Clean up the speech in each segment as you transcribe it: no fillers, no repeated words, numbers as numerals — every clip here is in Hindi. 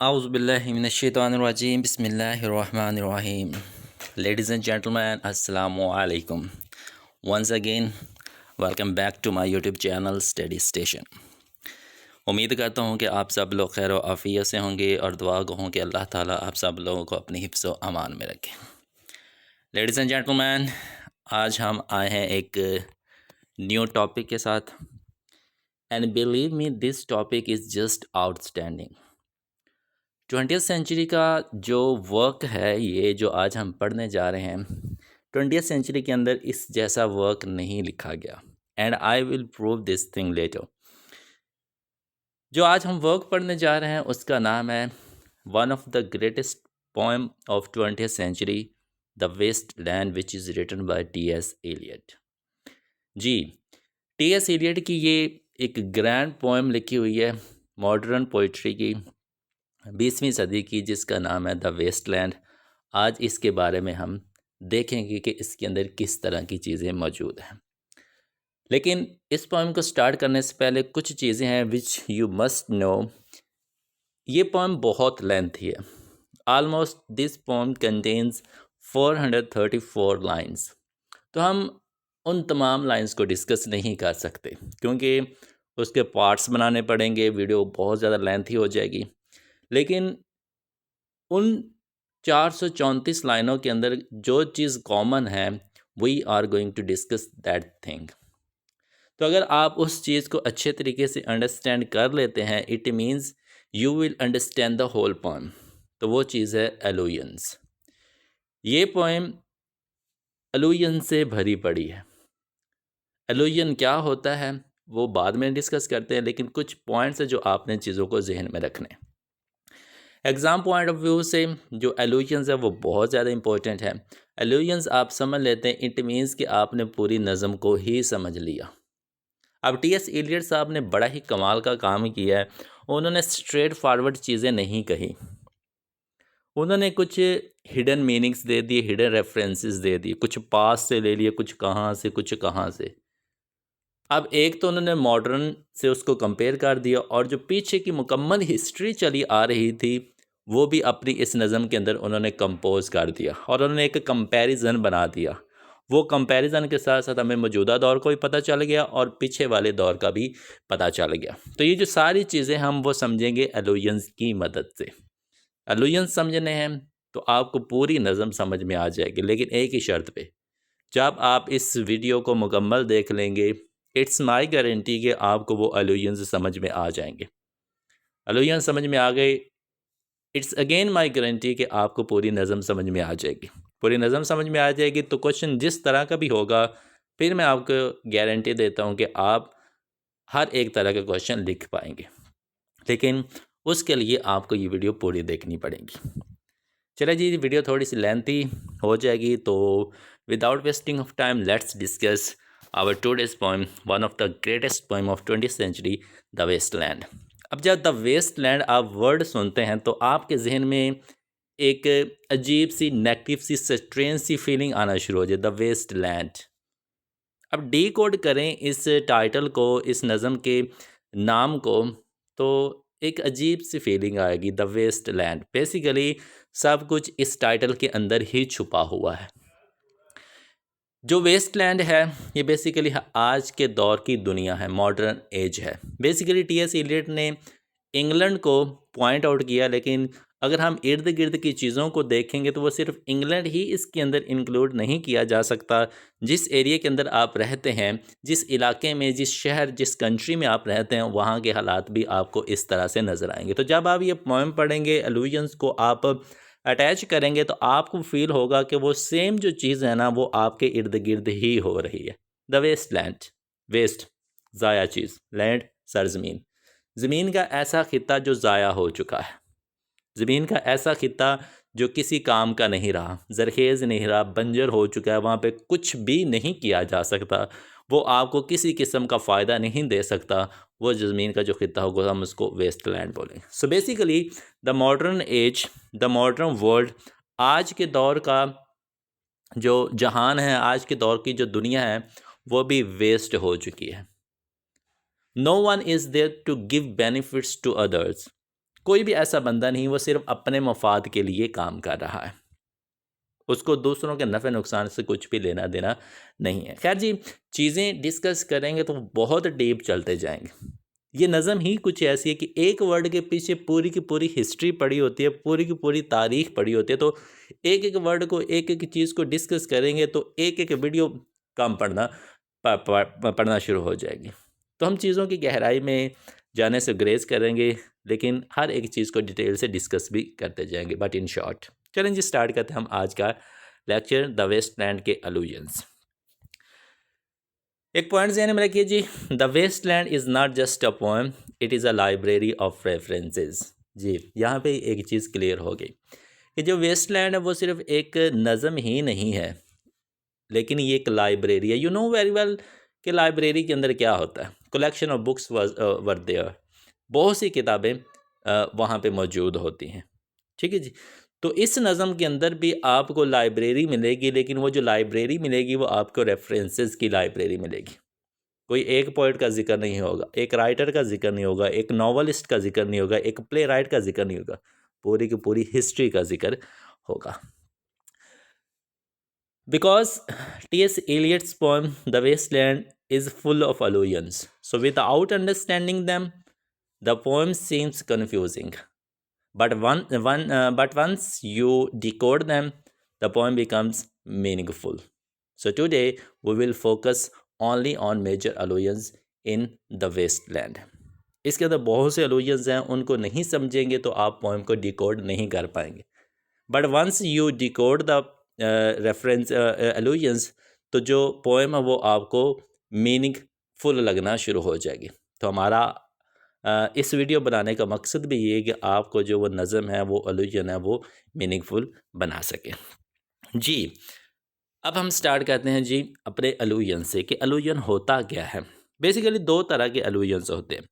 Auzubillahiminash-shaytanir-rajim. Bismillahir-rahmanir-rahim. Ladies and gentlemen, Assalamu alaikum. Once again, welcome back to my YouTube channel Study Station. उम्मीद करता हूँ कि आप सब लोग खैर आफ़ियत से होंगे और दुआ गो हूँ कि अल्लाह ताला आप सब लोगों को अपनी हिफ्ज़ व अमान में रखे। लेडीज़ एंड जेंटलमैन, आज हम आए हैं एक न्यू टॉपिक के साथ and believe me this topic is just outstanding. 20th century का जो वर्क है ये जो आज हम पढ़ने जा रहे हैं 20th सेंचुरी के अंदर इस जैसा वर्क नहीं लिखा गया and I will prove this thing later. जो आज हम वर्क पढ़ने जा रहे हैं उसका नाम है one of the greatest poem of 20th century, the waste land, which is written by T S. Eliot. जी, टी.एस. एलियट की ये एक ग्रैंड पोएम लिखी हुई है मॉडर्न पोइट्री की 20वीं सदी की, जिसका नाम है द वेस्ट लैंड। आज इसके बारे में हम देखेंगे कि इसके अंदर किस तरह की चीज़ें मौजूद हैं। लेकिन इस पोएम को स्टार्ट करने से पहले कुछ चीज़ें हैं विच यू मस्ट नो। ये पोएम बहुत लेंथी है। Almost this poem contains 434 lines. तो हम उन तमाम लाइन्स को डिस्कस नहीं कर सकते क्योंकि उसके पार्ट्स बनाने पड़ेंगे, वीडियो बहुत ज़्यादा लेंथी हो जाएगी। लेकिन उन 434 लाइनों के अंदर जो चीज़ कॉमन है we are going to discuss that thing. तो अगर आप उस चीज़ को अच्छे तरीके से अंडरस्टैंड कर लेते हैं it means you will understand the whole poem. तो वो चीज़ है एलुयंस। ये पोएम एलुयन से भरी पड़ी है। एलुयन क्या होता है वो बाद में डिस्कस करते हैं, लेकिन कुछ पॉइंट्स है जो आपने चीज़ों को जहन में रखने। एग्ज़ाम पॉइंट ऑफ व्यू से जो एलुयंस है वो बहुत ज़्यादा इंपॉर्टेंट है। एलुयंस आप समझ लेते हैं इट मीन्स कि आपने पूरी नज़म को ही समझ लिया। अब टी.एस. एलियट साहब ने बड़ा ही कमाल का काम किया है। उन्होंने स्ट्रेट फॉरवर्ड चीज़ें नहीं कही, उन्होंने कुछ हिडन मीनिंग्स दे दिए, हिडन रेफरेंसेस दे दिए, कुछ पास से ले लिए, कुछ कहाँ से कुछ कहाँ से। अब एक तो उन्होंने मॉडर्न से उसको कंपेयर कर दिया और जो पीछे की मुकम्मल हिस्ट्री चली आ रही थी वो भी अपनी इस नज़म के अंदर उन्होंने कंपोज कर दिया और उन्होंने एक कंपैरिजन बना दिया। वो कंपैरिजन के साथ साथ हमें मौजूदा दौर को भी पता चल गया और पीछे वाले दौर का भी पता चल गया। तो ये जो सारी चीज़ें हम वो समझेंगे एलुयंस की मदद से। एलुयंस समझने हैं तो आपको पूरी नज़म समझ में आ जाएगी, लेकिन एक ही शर्त पे, जब आप इस वीडियो को मुकम्मल देख लेंगे इट्स माई गारंटी कि आपको वो एलुयंस समझ में आ जाएंगे। एलुयंस समझ में आ गए, इट्स अगेन माई गारंटी कि आपको पूरी नज़म समझ में आ जाएगी। पूरी नज़म समझ में आ जाएगी तो क्वेश्चन जिस तरह का भी होगा फिर मैं आपको गारंटी देता हूँ कि आप हर एक तरह का क्वेश्चन लिख पाएंगे। लेकिन उसके लिए आपको ये वीडियो पूरी देखनी पड़ेगी। चलिए जी, वीडियो थोड़ी सी लेंथी हो जाएगी तो without wasting of time let's discuss our today's poem, one of the greatest poem of 20th century, the waste land. अब जब द वेस्ट लैंड आप वर्ड सुनते हैं तो आपके जहन में एक अजीब सी नेगेटिव सी स्ट्रेंज सी फीलिंग आना शुरू हो जाए, द वेस्ट लैंड। अब डी कोड करें इस टाइटल को, इस नज़म के नाम को, तो एक अजीब सी फीलिंग आएगी, द वेस्ट लैंड। बेसिकली सब कुछ इस टाइटल के अंदर ही छुपा हुआ है। जो वेस्ट लैंड है ये बेसिकली आज के दौर की दुनिया है, मॉडर्न एज है। Basically T.S.. एलियट ने इंग्लैंड को पॉइंट आउट किया, लेकिन अगर हम इर्द गिर्द की चीज़ों को देखेंगे तो वो सिर्फ इंग्लैंड ही इसके अंदर इंक्लूड नहीं किया जा सकता। जिस एरिया के अंदर आप रहते हैं, जिस इलाके में, जिस शहर, जिस कंट्री में आप रहते हैं, वहाँ के हालात भी आपको इस तरह से नज़र आएंगे। तो जब आप ये पोएम पढ़ेंगे, एलुयंस को आप अटैच करेंगे तो आपको फील होगा कि वो सेम जो चीज़ है ना वो आपके इर्द गिर्द ही हो रही है। द वेस्ट लैंड, वेस्ट ज़ाया चीज़, लैंड सरजमीन, ज़मीन का ऐसा खित्ता जो ज़ाया हो चुका है, ज़मीन का ऐसा खित्ता जो किसी काम का नहीं रहा, ज़रखेज़ नहीं रहा, बंजर हो चुका है, वहाँ पे कुछ भी नहीं किया जा सकता, वो आपको किसी किस्म का फ़ायदा नहीं दे सकता। वो ज़मीन का जो खित्ता होगा हम उसको वेस्ट लैंड बोलेंगे। So basically the modern age, the modern world, आज के दौर का जो जहान है, आज के दौर की जो दुनिया है वो भी वेस्ट हो चुकी है। No one is there to give benefits to others. कोई भी ऐसा बंदा नहीं वो सिर्फ अपने मफाद के लिए काम कर रहा है, उसको दूसरों के नफ़े नुकसान से कुछ भी लेना देना नहीं है। खैर जी, चीज़ें डिस्कस करेंगे तो बहुत डीप चलते जाएंगे। ये नज़म ही कुछ ऐसी है कि एक वर्ड के पीछे पूरी की पूरी हिस्ट्री पड़ी होती है, पूरी की पूरी तारीख पड़ी होती है। तो एक एक वर्ड को, एक एक चीज़ को डिस्कस करेंगे तो एक एक वीडियो कम पढ़ना शुरू हो जाएगी। तो हम चीज़ों की गहराई में जाने से ग्रेज करेंगे, लेकिन हर एक चीज़ को डिटेल से डिस्कस भी करते जाएंगे। बट इन शॉर्ट चलें जी, स्टार्ट करते हैं हम आज का लेक्चर, द वेस्टलैंड के अलूजन्स। एक पॉइंट ध्यान में रखिए जी, the Waste Land is not just a poem, it is a library of references. जी, यहाँ पे एक चीज़ क्लियर हो गई कि जो वेस्टलैंड है वो सिर्फ एक नज़म ही नहीं है, लेकिन ये एक लाइब्रेरी है। यू नो वेरी वेल कि लाइब्रेरी के अंदर क्या होता है। Collection of books were there, बहुत सी किताबें वहाँ पे मौजूद होती हैं। ठीक है जी। तो इस नज़म के अंदर भी आपको लाइब्रेरी मिलेगी, लेकिन वो जो लाइब्रेरी मिलेगी वो आपको रेफरेंसेस की लाइब्रेरी मिलेगी। कोई एक पोइट का जिक्र नहीं होगा, एक राइटर का जिक्र नहीं होगा, एक नॉवलिस्ट का जिक्र नहीं होगा, एक प्ले राइट का जिक्र नहीं होगा, पूरी की पूरी हिस्ट्री का जिक्र होगा। Because T.S. Eliot's poem The Wasteland is full of allusions, so without understanding them, the poem seems confusing. But once you decode them, the poem becomes meaningful. So today we will focus only on major allusions in The Wasteland. इसके अंदर बहुत से allusions हैं, उनको नहीं समझेंगे तो आप poem को decode नहीं कर पाएंगे। But once you decode the reference allusions, तो जो पोएम है वो आपको मीनिंगफुल लगना शुरू हो जाएगी। तो हमारा इस वीडियो बनाने का मकसद भी ये है कि आपको जो वो नज़म है, वो एलुजन है, वो मीनिंगफुल बना सके। जी, अब हम स्टार्ट करते हैं जी अपने एलुजन से कि एलुजन होता क्या है। बेसिकली दो तरह के एलुजन्स होते हैं,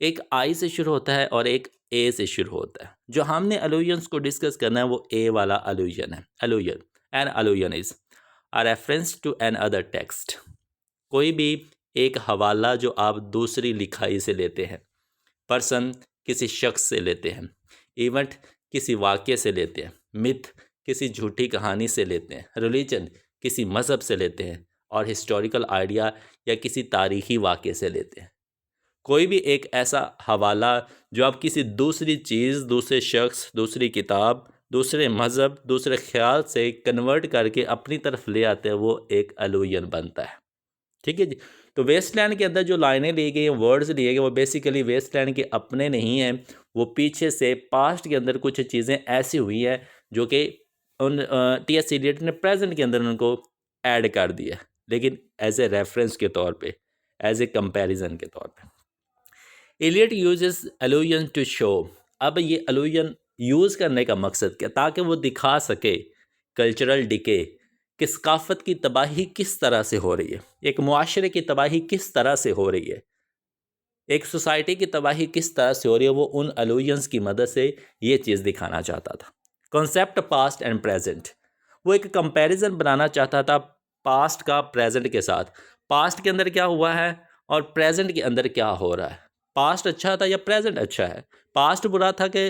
एक आई से शुरू होता है और एक ए से शुरू होता है। जो हमने अलूजन्स को डिस्कस करना है वो ए वाला अलूजन है। Allusion, an allusion is a reference to another text. कोई भी एक हवाला जो आप दूसरी लिखाई से लेते हैं, पर्सन किसी शख्स से लेते हैं, इवेंट किसी वाक्य से लेते हैं, मिथ किसी झूठी कहानी से लेते हैं, रिलीजन किसी मज़हब से लेते हैं, और हिस्टोरिकल आइडिया या किसी तारीखी वाक्य से लेते हैं। कोई भी एक ऐसा हवाला जो आप किसी दूसरी चीज़, दूसरे शख्स, दूसरी किताब, दूसरे मज़हब, दूसरे ख्याल से कन्वर्ट करके अपनी तरफ ले आते हैं, वो एक अलूजन बनता है। ठीक है जी। तो वेस्टलैंड के अंदर जो लाइनें ली गई हैं, वर्ड्स लिए गए, वो बेसिकली वेस्टलैंड के अपने नहीं हैं। वो पीछे से पास्ट के अंदर कुछ चीज़ें ऐसी हुई हैं जो कि उन टी.एस. एलियट ने प्रेजेंट के अंदर उनको ऐड कर दिया, लेकिन एज ए रेफरेंस के तौर पे, एज ए कंपैरिजन के तौर पे। एलियट यूजेस अलूजन टू शो, अब ये अलूजन यूज़ करने का मकसद क्या, ताकि वो दिखा सके कल्चरल डिके, कि सकाफ़त की तबाही किस तरह से हो रही है, एक मुआशरे की तबाही किस तरह से हो रही है, एक सोसाइटी की तबाही किस तरह से हो रही है। वो उन अलूजन्स की मदद से ये चीज़ दिखाना चाहता था। कॉन्सेप्ट पास्ट एंड प्रेजेंट, वो एक कंपैरिजन बनाना चाहता था पास्ट का प्रेजेंट के साथ। पास्ट के अंदर क्या हुआ है और प्रेजेंट के अंदर क्या हो रहा है, पास्ट अच्छा था या प्रेजेंट अच्छा है, पास्ट बुरा था कि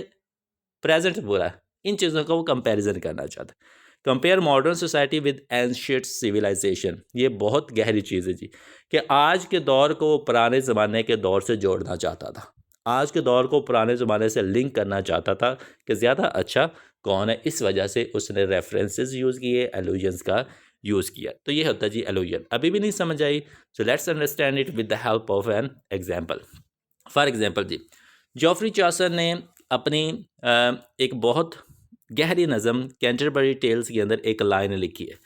प्रेजेंट बुरा है, इन चीज़ों का वो कंपैरिजन करना चाहता है। Compare modern society with ancient civilisation, ये बहुत गहरी चीज़ है जी, कि आज के दौर को वो पुराने ज़माने के दौर से जोड़ना चाहता था, आज के दौर को पुराने ज़माने से लिंक करना चाहता था कि ज़्यादा अच्छा कौन है। इस वजह से उसने रेफरेंसेस यूज़ किए, एलूजन्स का यूज़ किया। तो ये होता है जी एलूजन। अभी भी नहीं समझ आई, so let's understand it with the help of an example. For example जी, जॉफ्री चॉसर ने अपनी एक बहुत गहरी नज़म कैंटरबरी टेल्स के अंदर एक लाइन लिखी है,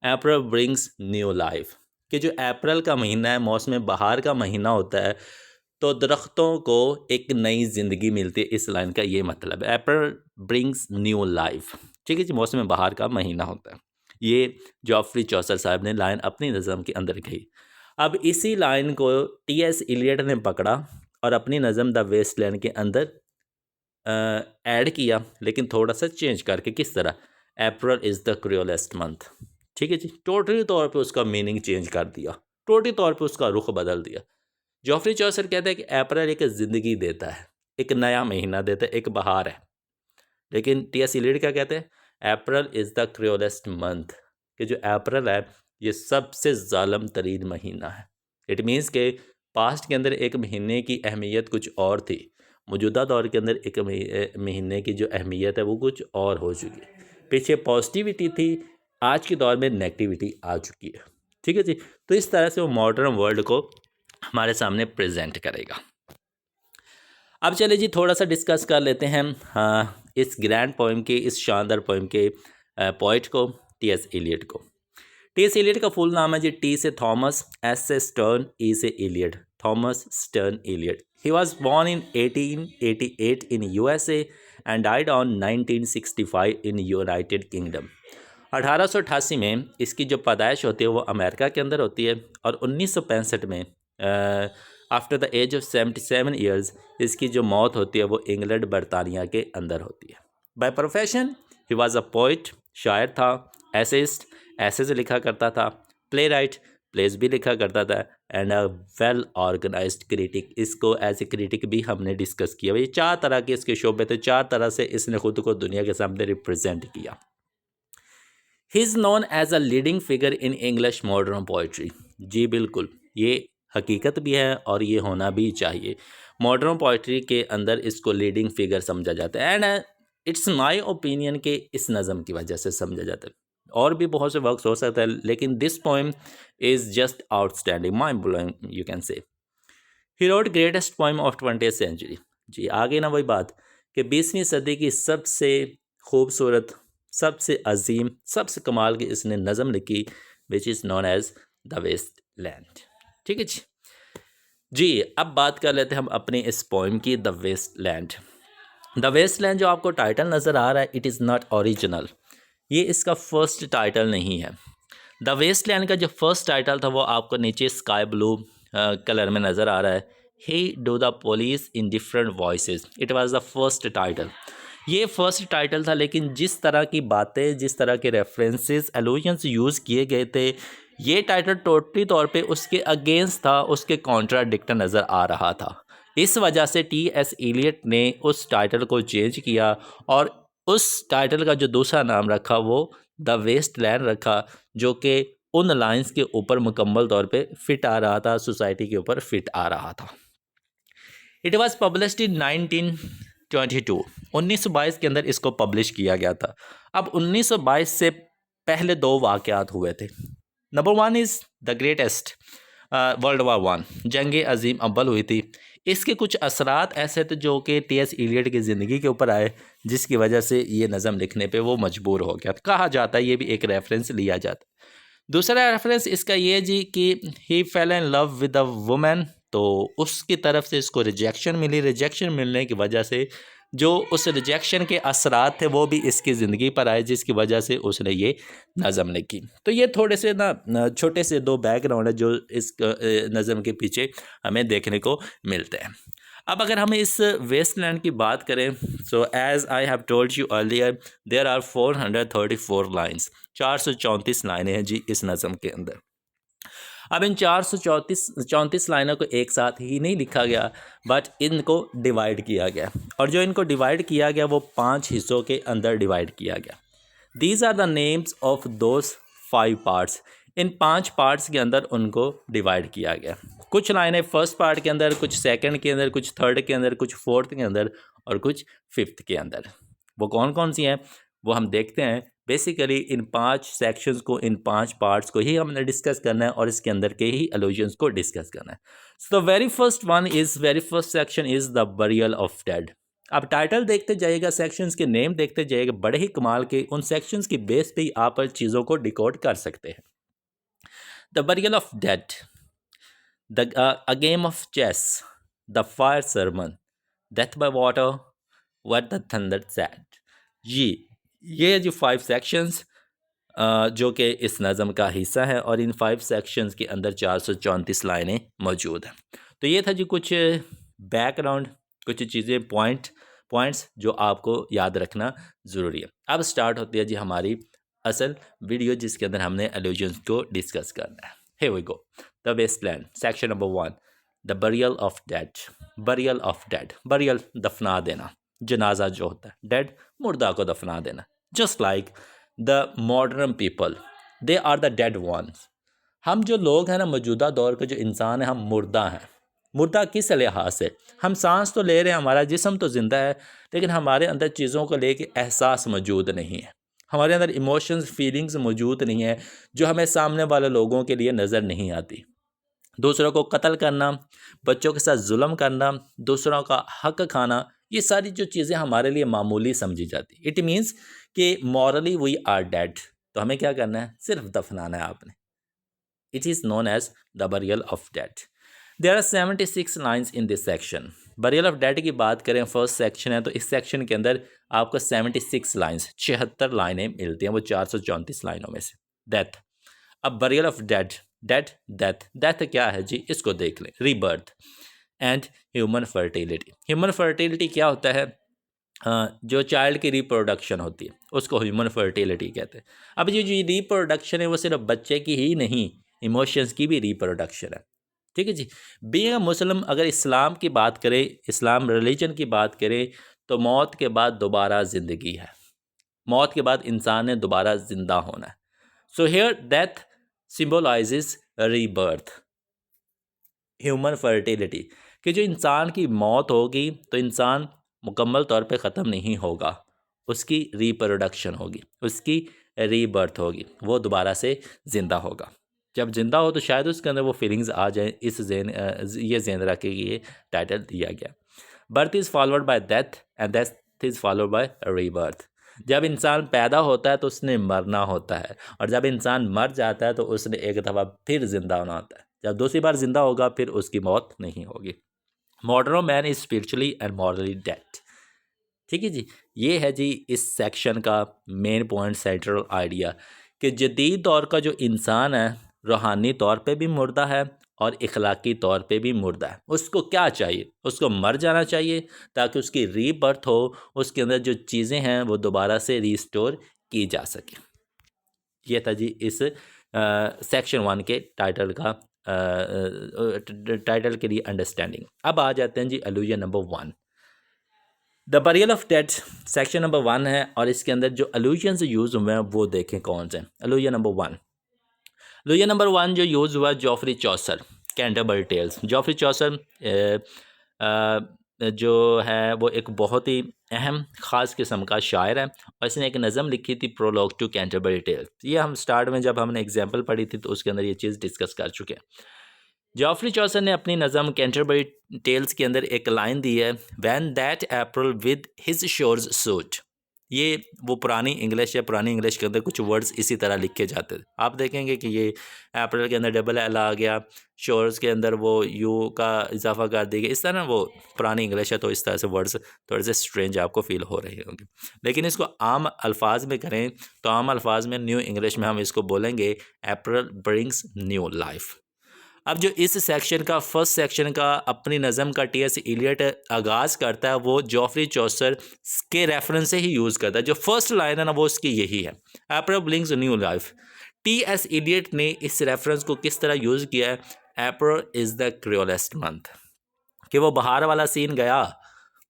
अप्रैल ब्रिंग्स न्यू लाइफ, कि जो अप्रैल का महीना है, मौसम बहार का महीना होता है, तो दरख्तों को एक नई ज़िंदगी मिलती है। इस लाइन का ये मतलब है, अप्रैल ब्रिंग्स न्यू लाइफ। ठीक है जी, मौसम बहार का महीना होता है। ये जॉफ्री चौसर साहब ने लाइन अपनी नज़म के अंदर कही। अब इसी लाइन को टी.एस. एलियट ने पकड़ा और अपनी नज़म द वेस्टलैंड के अंदर ऐड किया, लेकिन थोड़ा सा चेंज करके। किस तरह, अप्रैल इज़ द क्रूएलेस्ट मंथ। ठीक है जी, टोटली तौर पे उसका मीनिंग चेंज कर दिया, टोटली तौर पे उसका रुख बदल दिया। जॉफ्री चौसर कहता है कि अप्रैल एक ज़िंदगी देता है, एक नया महीना देते हैं, एक बहार है। लेकिन टी.एस. इलियट क्या कहते हैं, अप्रैल इज़ द क्रूएलेस्ट मंथ, कि जो अप्रैल है ये सबसे ज़ालिम तरीन महीना है। इट मीन्स के पास्ट के अंदर एक महीने की अहमियत कुछ और थी, मौजूदा दौर के अंदर एक महीने की जो अहमियत है वो कुछ और हो चुकी है। पीछे पॉजिटिविटी थी, आज के दौर में नेगेटिविटी आ चुकी है। ठीक है जी। तो इस तरह से वो मॉडर्न वर्ल्ड को हमारे सामने प्रेजेंट करेगा। अब चले जी थोड़ा सा डिस्कस कर लेते हैं इस ग्रैंड पोएम के, इस शानदार पोएम के पोइट को, टी.एस. इलियट को। टी.एस. इलियट का फुल नाम है जी, टी से थॉमस, एस से स्टर्न, ई से Eliot, Thomas Stearns Eliot. He was born in 1888 in USA and died on 1965 in United Kingdom. 1888 में इसकी जो पैदाइश होती है वो अमेरिका के अंदर होती है, और 1965 में after the age of 77 years इसकी जो मौत होती है वो इंग्लैंड बरतानिया के अंदर होती है। By profession he was a poet, शायर था, एसेइस्ट, ऐसे लिखा करता था, प्ले राइट, प्लेस भी लिखा करता था, and a well organised critic. इसको एज ए क्रिटिक भी हमने डिस्कस किया। भाई 4 तरह के इसके शोबे थे, 4 तरह से इसने खुद को दुनिया के सामने रिप्रेजेंट किया। He is known as a leading figure in English modern poetry. जी बिल्कुल, ये हकीकत भी है और ये होना भी चाहिए। मॉडर्न पोइट्री के अंदर इसको लीडिंग फिगर समझा जाता है, एंड इट्स माय ओपिनियन के इस नज़म की वजह से समझा जाता है। और भी बहुत से वर्क्स हो सकता है, लेकिन this poem is just outstanding, mind blowing you can say. He wrote greatest poem of 20th century. जी आगे ना वही बात कि 20वीं सदी की सबसे खूबसूरत, सबसे अजीम, सबसे कमाल की इसने नज़म लिखी, which is known as the waste land. ठीक है जी। जी अब बात कर लेते हैं हम अपनी इस पोएम की, the waste land. The waste land जो आपको टाइटल नज़र आ रहा है, इट इज़ नॉट ओरिजिनल, ये इसका फर्स्ट टाइटल नहीं है। द वेस्ट लैंड का जो फर्स्ट टाइटल था वो आपको नीचे स्काई ब्लू कलर में नज़र आ रहा है। ही do the police in different voices, it was the first title. ये फर्स्ट टाइटल था, लेकिन जिस तरह की बातें, जिस तरह के रेफरेंसेस, एलुजन्स यूज़ किए गए थे, ये टाइटल टोटली तौर पे उसके अगेंस्ट था, उसके कॉन्ट्राडिक्ट नज़र आ रहा था। इस वजह से टी.एस. इलियट ने उस टाइटल को चेंज किया और उस टाइटल का जो दूसरा नाम रखा वो द वेस्ट लैंड रखा, जो कि उन लाइंस के ऊपर मुकम्मल तौर पे फिट आ रहा था, सोसाइटी के ऊपर फिट आ रहा था। इट वॉज पब्लिश्ड इन 1922, 1922 के अंदर इसको पब्लिश किया गया था। अब 1922 से पहले 2 वाक़यात हुए थे। Number 1 is the greatest world war 1, जंग अजीम अव्वल हुई थी। इसके कुछ असरात ऐसे थे जो कि टी.एस. इलियट की ज़िंदगी के ऊपर आए, जिसकी वजह से ये नज़म लिखने पे वो मजबूर हो गया। कहा जाता है, ये भी एक रेफरेंस लिया जाता है। दूसरा रेफरेंस इसका ये जी कि he fell in love with a woman, तो उसकी तरफ से इसको रिजेक्शन मिली। रिजेक्शन मिलने की वजह से जो उस रिजेक्शन के असरात थे वो भी इसकी ज़िंदगी पर आए, जिसकी वजह से उसने ये नज़म लिखी। तो ये थोड़े से ना छोटे से 2 बैकग्राउंड है जो इस नज़म के पीछे हमें देखने को मिलते हैं। अब अगर हम इस वेस्टलैंड की बात करें, so as I have told you earlier, there are 434 lines, 434 लाइनें हैं जी इस नज़म के अंदर। अब इन 434 लाइनों को एक साथ ही नहीं लिखा गया, बट इनको डिवाइड किया गया, और जो इनको डिवाइड किया गया वो 5 हिस्सों के अंदर डिवाइड किया गया। These are the names of those 5 parts. इन 5 पार्ट्स के अंदर उनको डिवाइड किया गया। कुछ लाइनें फर्स्ट पार्ट के अंदर, कुछ सेकंड के अंदर, कुछ थर्ड के अंदर, कुछ फोर्थ के अंदर और कुछ फिफ्थ के अंदर। वो कौन कौन सी हैं वो हम देखते हैं। बेसिकली इन 5 सेक्शंस को, इन 5 पार्ट्स को ही हमने डिस्कस करना है और इसके अंदर के ही एलुजन्स को डिस्कस करना है। So the very first section is the burial of dead. अब टाइटल देखते जाइएगा, सेक्शंस के नेम देखते जाइएगा, बड़े ही कमाल के, उन सेक्शंस की बेस पे ही आप चीज़ों को डिकोड कर सकते हैं। The burial of dead, a game of chess, the fire sermon, death by water, what the thunder said. ये जो 5 सेक्शंस जो कि इस नज़म का हिस्सा है, और इन 5 सेक्शंस के अंदर 434 लाइनें मौजूद हैं। तो ये था जी कुछ बैकग्राउंड, कुछ चीज़ें, पॉइंट्स जो आपको याद रखना ज़रूरी है। अब स्टार्ट होती है जी हमारी असल वीडियो, जिसके अंदर हमने एलुजन्स को डिस्कस करना है। Here we go. The wasteland, section number 1, the burial of dead, burial of dead, burial दफना देना, जनाजा जो होता है, डेड मुर्दा को दफना देना। Just like the modern people, they are the dead ones. हम जो लोग हैं ना, मौजूदा दौर के जो इंसान हैं, हम मुर्दा हैं। मुर्दा किस लिहाज से? हम सांस तो ले रहे हैं, हमारा जिस्म तो ज़िंदा है, लेकिन हमारे अंदर चीज़ों को लेके एहसास मौजूद नहीं है, हमारे अंदर इमोशंस फीलिंग्स मौजूद नहीं है, जो हमें सामने वाले लोगों के लिए नज़र नहीं आती। दूसरों को कत्ल करना, बच्चों के साथ जुल्म करना, दूसरों का हक खाना, ये सारी जो चीज़ें हमारे लिए मामूली समझी जाती। इट मीन्स कि मॉरली वी आर डेड। तो हमें क्या करना है? सिर्फ दफनाना है आपने। It is known as the burial of dead. There are 76 lines in this section. Burial of dead की बात करें, फर्स्ट सेक्शन है, तो इस सेक्शन के अंदर आपको 76 लाइन्स, 76 लाइनें मिलती हैं, वो 434 लाइनों में से। डेथ, अब burial of dead, death, death, death क्या है जी? इसको देख लें। Rebirth and human fertility. Human fertility क्या होता है? जो चाइल्ड की रिप्रोडक्शन होती है उसको ह्यूमन फर्टिलिटी कहते हैं। अब ये जो रिप्रोडक्शन है वो सिर्फ बच्चे की ही नहीं, इमोशंस की भी रिप्रोडक्शन है। ठीक है जी। बीइंग अ मुस्लिम, अगर इस्लाम की बात करें, इस्लाम रिलीजन की बात करें, तो मौत के बाद दोबारा ज़िंदगी है, मौत के बाद इंसान ने दोबारा ज़िंदा होना है। So here death symbolises rebirth, human fertility, कि जो इंसान की मौत होगी तो इंसान मुकम्मल तौर पे ख़त्म नहीं होगा, उसकी रिप्रोडक्शन होगी, उसकी रीबर्थ होगी, वो दोबारा से ज़िंदा होगा। जब ज़िंदा हो तो शायद उसके अंदर वो फीलिंग्स आ जाए। इस ये ज़हन रख के ये टाइटल दिया गया। Birth is followed by death and death is followed by rebirth. जब इंसान पैदा होता है तो उसने मरना होता है, और जब इंसान मर जाता है तो उसने एक दफ़ा फिर ज़िंदा होना होता है। जब दूसरी बार ज़िंदा होगा फिर उसकी मौत नहीं होगी। Modern man is spiritually and morally dead. ठीक है जी। ये है जी इस सेक्शन का मेन पॉइंट, सेंट्रल आइडिया, कि जदीद दौर का जो इंसान है रूहानी तौर पे भी मुर्दा है और इखलाकी तौर पे भी मुर्दा है। उसको क्या चाहिए? उसको मर जाना चाहिए ताकि उसकी रीबर्थ हो, उसके अंदर जो चीज़ें हैं वो दोबारा से रीस्टोर की जा सके। ये था जी इस सेक्शन 1 के टाइटल का टाइटल के लिए अंडरस्टैंडिंग। अब आ जाते हैं जी allusion number 1, the burial of dead. Section number 1 है और इसके अंदर जो अलूजन्स यूज़ हुए हैं वो देखें कौन से। अलूजन नंबर 1, अलूजन नंबर 1 जो यूज़ हुआ जॉफरी चौसर, कैंटरबरी टेल्स। जॉफरी चौसर जो है वो एक बहुत ही अहम ख़ास किस्म का शायर है, और इसने एक नज़म लिखी थी, प्रोलॉग टू कैंटरबरी टेल्स। ये हम स्टार्ट में जब हमने एग्जाम्पल पढ़ी थी तो उसके अंदर ये चीज़ डिस्कस कर चुके हैं। जॉफरी चौसर ने अपनी नज़म कैंटरबरी टेल्स के अंदर एक लाइन दी है, when that April with his showers soote. ये वो पुरानी इंग्लिश है, पुरानी इंग्लिश के अंदर कुछ वर्ड्स इसी तरह लिखे जाते थे। आप देखेंगे कि ये अप्रैल के अंदर डबल एल आ गया, शोर्स के अंदर वो यू का इजाफा कर दिया गया। इस तरह ना वो पुरानी इंग्लिश है तो इस तरह से वर्ड्स थोड़े से स्ट्रेंज आपको फील हो रहे होंगे, लेकिन इसको आम अल्फाज में करें तो आम अल्फाज में न्यू इंग्लिश में हम इसको बोलेंगे अप्रैल ब्रिंग्स न्यू लाइफ। अब जो इस सेक्शन का फर्स्ट सेक्शन का अपनी नज़म का टी एस इलियट आगाज़ करता है वो जॉफरी चौसर के रेफरेंस से ही यूज़ करता है। जो फर्स्ट लाइन है ना वो उसकी यही है, April brings new life. T S Eliot ने इस रेफरेंस को किस तरह यूज़ किया है? April is the cruellest month, कि वो बहार वाला सीन गया,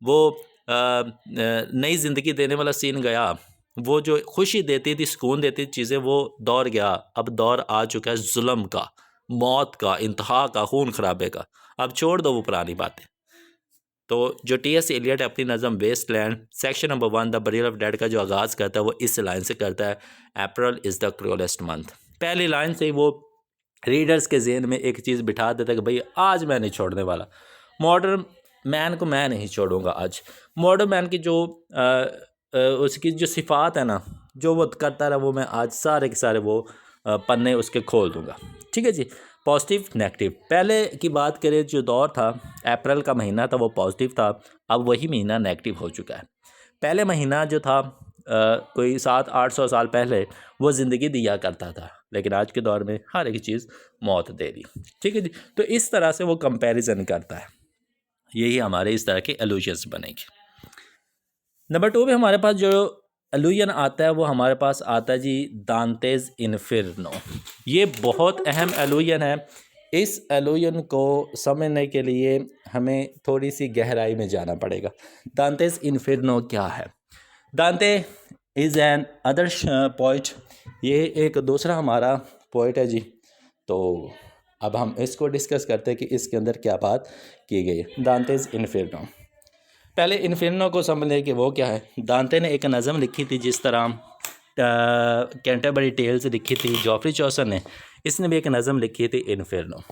वो नई ज़िंदगी देने वाला सीन गया, वो जो खुशी देती थी, सुकून देती थी चीज़ें, वो दौर गया। अब दौर आ चुका है जुल्म का, मौत का, इंतहा का, खून खराबे का। अब छोड़ दो वो पुरानी बातें। तो जो टी एस एलियट अपनी नज़म wasteland section number 1 the burial of dead का जो आगाज़ करता है वो इस लाइन से करता है, April is the cruellest month. पहली लाइन से ही वो रीडर्स के जहन में एक चीज़ बिठा देता है कि भाई आज मैं नहीं छोड़ने वाला, मॉडर्न मैन को मैं नहीं छोड़ूंगा आज। मॉडर्न मैन की जो उसकी जो सिफात है ना, जो वो करता रहा, वो मैं आज सारे के सारे वो पन्ने उसके खोल दूंगा। ठीक है जी। पॉजिटिव नेगेटिव, पहले की बात करें जो दौर था, अप्रैल का महीना था वो पॉजिटिव था, अब वही महीना नेगेटिव हो चुका है। पहले महीना जो था कोई 700-800 साल पहले वो ज़िंदगी दिया करता था, लेकिन आज के दौर में हर एक चीज़ मौत दे दी। ठीक है जी। तो इस तरह से वो कंपैरिजन करता है। यही हमारे इस तरह के एलूजन्स बनेंगे। नंबर 2 में हमारे पास जो एलूजन आता है वो हमारे पास आता है जी दांतेज इन्फिर्नो। ये बहुत अहम एलूजन है। इस एलुजन को समझने के लिए हमें थोड़ी सी गहराई में जाना पड़ेगा। दांतेस इन्फिर्नो क्या है? दांते इज़ एन अदर पोइट, ये एक दूसरा हमारा पोइट है जी। तो अब हम इसको डिस्कस करते हैं कि इसके अंदर क्या बात की गई है। दांतेस इन्फिर्नो, पहले इन्फिर्नो को समझ कि वो क्या है। दांते ने एक नज़म लिखी थी, जिस तरह कैंटरबरी टेल्स लिखी थी जॉफ्री चौसर ने, इसने भी एक नज़म लिखी थी इन्फिर्नो।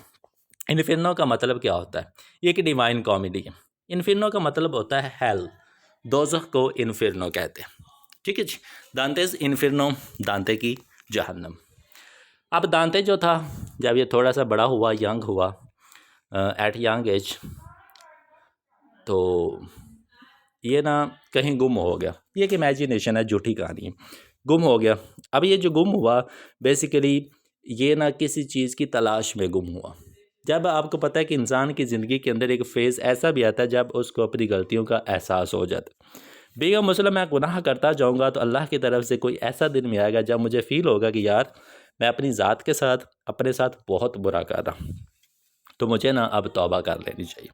इन्फिर्नो का मतलब क्या होता है? ये एक डिवाइन कॉमेडी है। इन्फिर्नो का मतलब होता है हेल, दोज़ख को इन्फिर्नो कहते हैं। ठीक है जी। दांतेस इन्फिर्नो, दांते की जहन्नम। अब दांते जो था, जब ये थोड़ा सा बड़ा हुआ, यंग हुआ, एट यंग एज, तो ये ना कहीं गुम हो गया। ये एक इमेजिनेशन है, झूठी कहानी है। गुम हो गया। अब ये जो गुम हुआ, बेसिकली ये ना किसी चीज़ की तलाश में गुम हुआ। जब आपको पता है कि इंसान की ज़िंदगी के अंदर एक फ़ेज़ ऐसा भी आता है जब उसको अपनी गलतियों का एहसास हो जाता है। बेगम मुसलम, मैं गुनाह करता जाऊँगा तो अल्लाह की तरफ से कोई ऐसा दिन भी आएगा जब मुझे फ़ील होगा कि यार मैं अपनी ज़ात के साथ, अपने साथ बहुत बुरा कर रहा हूँ, तो मुझे ना अब तौबा कर लेनी चाहिए।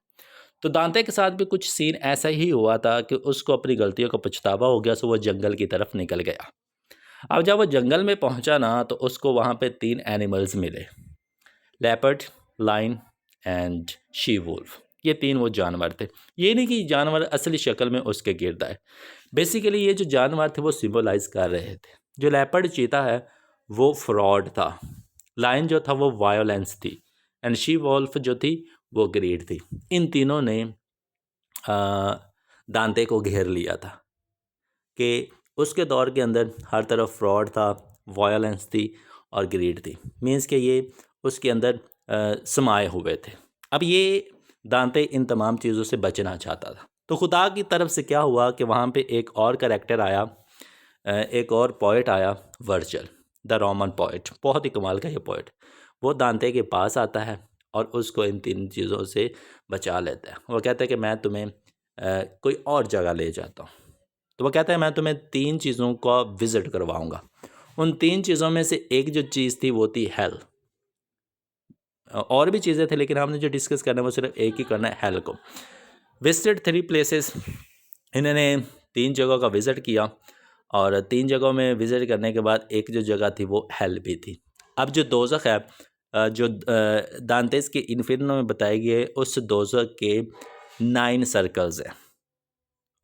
तो दांते के साथ भी कुछ सीन ऐसा ही हुआ था कि उसको अपनी गलतियों का पछतावा हो गया, सो वो जंगल की तरफ निकल गया। अब जब वो जंगल में पहुंचा ना, तो उसको वहाँ पे 3 एनिमल्स मिले, leopard, lion and she wolf. ये 3 वो जानवर थे। ये नहीं कि जानवर असली शक्ल में उसके गिर्द आए। बेसिकली ये जो जानवर थे वो सिम्बलाइज कर रहे थे। जो लेपर्ड चीता है वो फ्रॉड था, लाइन जो था वो वायोलेंस थी, एंड शी वुल्फ जो थी वो ग्रीड थी। इन तीनों ने दांते को घेर लिया था कि उसके दौर के अंदर हर तरफ फ्रॉड था, वायलेंस थी और ग्रीड थी। मीन्स कि ये उसके अंदर समाये हुए थे। अब ये दांते इन तमाम चीज़ों से बचना चाहता था। तो खुदा की तरफ से क्या हुआ कि वहाँ पे एक और कैरेक्टर आया, एक और पोइट आया, वर्चल द रोमन पोइट। बहुत ही कमाल का ये पोइट। वो दांते के पास आता है और उसको इन 3 चीज़ों से बचा लेता है। वो कहता है कि मैं तुम्हें कोई और जगह ले जाता हूँ। तो वो कहता है मैं तुम्हें 3 चीज़ों का विज़िट करवाऊँगा। उन 3 चीज़ों में से एक जो चीज़ थी वो थी हेल। और भी चीज़ें थी, लेकिन हमने जो डिस्कस करना है वो सिर्फ एक ही करना है, हेल को। विजिटेड 3 प्लेसेस, इन्होंने 3 जगहों का विज़िट किया और 3 जगहों में विज़िट करने के बाद एक जो जगह थी वो हेल भी थी। अब जो दोज़ख है, जो दांतेस के इन्फिर्नो में बताई गई है, उस दोज़ख के 9 सर्कल्स हैं।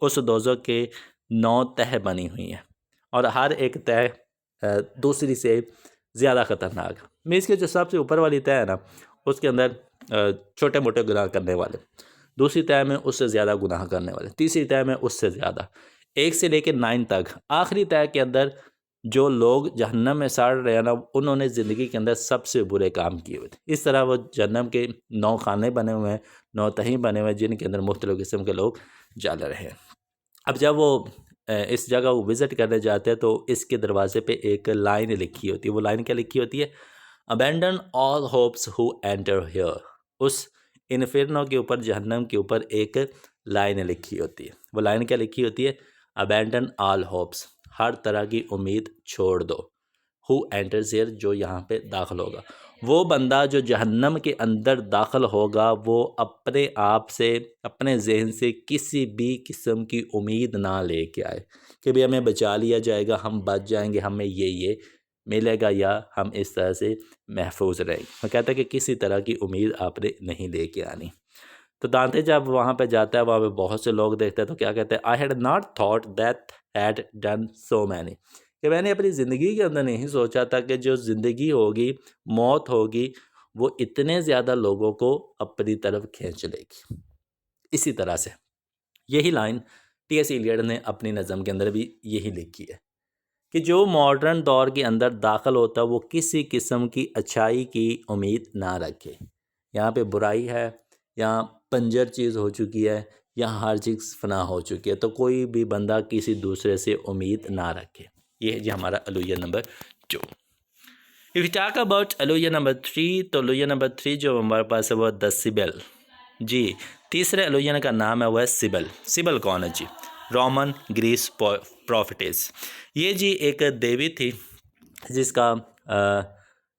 उस दोज़ख के 9 तह बनी हुई हैं और हर एक तह दूसरी से ज़्यादा ख़तरनाक। मीन्स के जो सबसे ऊपर वाली तह है ना, उसके अंदर छोटे मोटे गुनाह करने वाले, दूसरी तह में उससे ज़्यादा गुनाह करने वाले, तीसरी तह में उससे ज़्यादा, 1 से लेकर 9 तक। आखिरी तह के अंदर जो लोग जहन्नम में सड़ रहे हैं ना, उन्होंने ज़िंदगी के अंदर सबसे बुरे काम किए हुए थे। इस तरह वो जहन्नम के 9 खाने बने हुए हैं, 9 तहें बने हुए हैं, जिनके अंदर मुख्तलिफ़ किस्म के लोग जल रहे हैं। अब जब वो इस जगह वो विज़िट करने जाते हैं तो इसके दरवाजे पे एक लाइन लिखी होती है। वो लाइन क्या लिखी होती है? Abandon all hopes who enter here. उस इन्फिर्नो के ऊपर, जहन्नम के ऊपर एक लाइन लिखी होती है। वो लाइन क्या लिखी होती है? अबैंडन ऑल होप्स, हर तरह की उम्मीद छोड़ दो। हु एंटर्स हियर, जो यहाँ पे दाखिल होगा। वो बंदा जो जहन्नम के अंदर दाखिल होगा, वो अपने आप से, अपने जहन से किसी भी किस्म की उम्मीद ना लेके आए कि भाई हमें बचा लिया जाएगा, हम बच जाएंगे, हमें ये मिलेगा या हम इस तरह से महफूज रहेंगे। मैं कहता है कि किसी तरह की उम्मीद आपने नहीं लेके आनी। तो दांते जब वहाँ पे जाता है, वहाँ पे बहुत से लोग देखते हैं, तो क्या कहते हैं? I had not thought that had done so many, कि मैंने अपनी ज़िंदगी के अंदर नहीं सोचा था कि जो ज़िंदगी होगी, मौत होगी, वो इतने ज़्यादा लोगों को अपनी तरफ खींच लेगी। इसी तरह से यही लाइन टी.एस. इलियट ने अपनी नज़म के अंदर भी यही लिखी है कि जो मॉडर्न दौर के अंदर दाखिल होता है वो किसी किस्म की अच्छाई की उम्मीद ना रखे। यहाँ पे बुराई है, यहाँ पंजर चीज़ हो चुकी है, यहाँ हर चीज़ फना हो चुकी है, तो कोई भी बंदा किसी दूसरे से उम्मीद ना रखे। ये है जी हमारा अलुया number 2। If you talk about अलुया नंबर 3, तो अलुया नंबर 3 जो हमारे पास है वो द सिबल जी। तीसरे अलुयन का नाम है वह सिबल। सिबल कौन है जी? Roman Greece प्रोफिटेस। ये जी एक देवी थी जिसका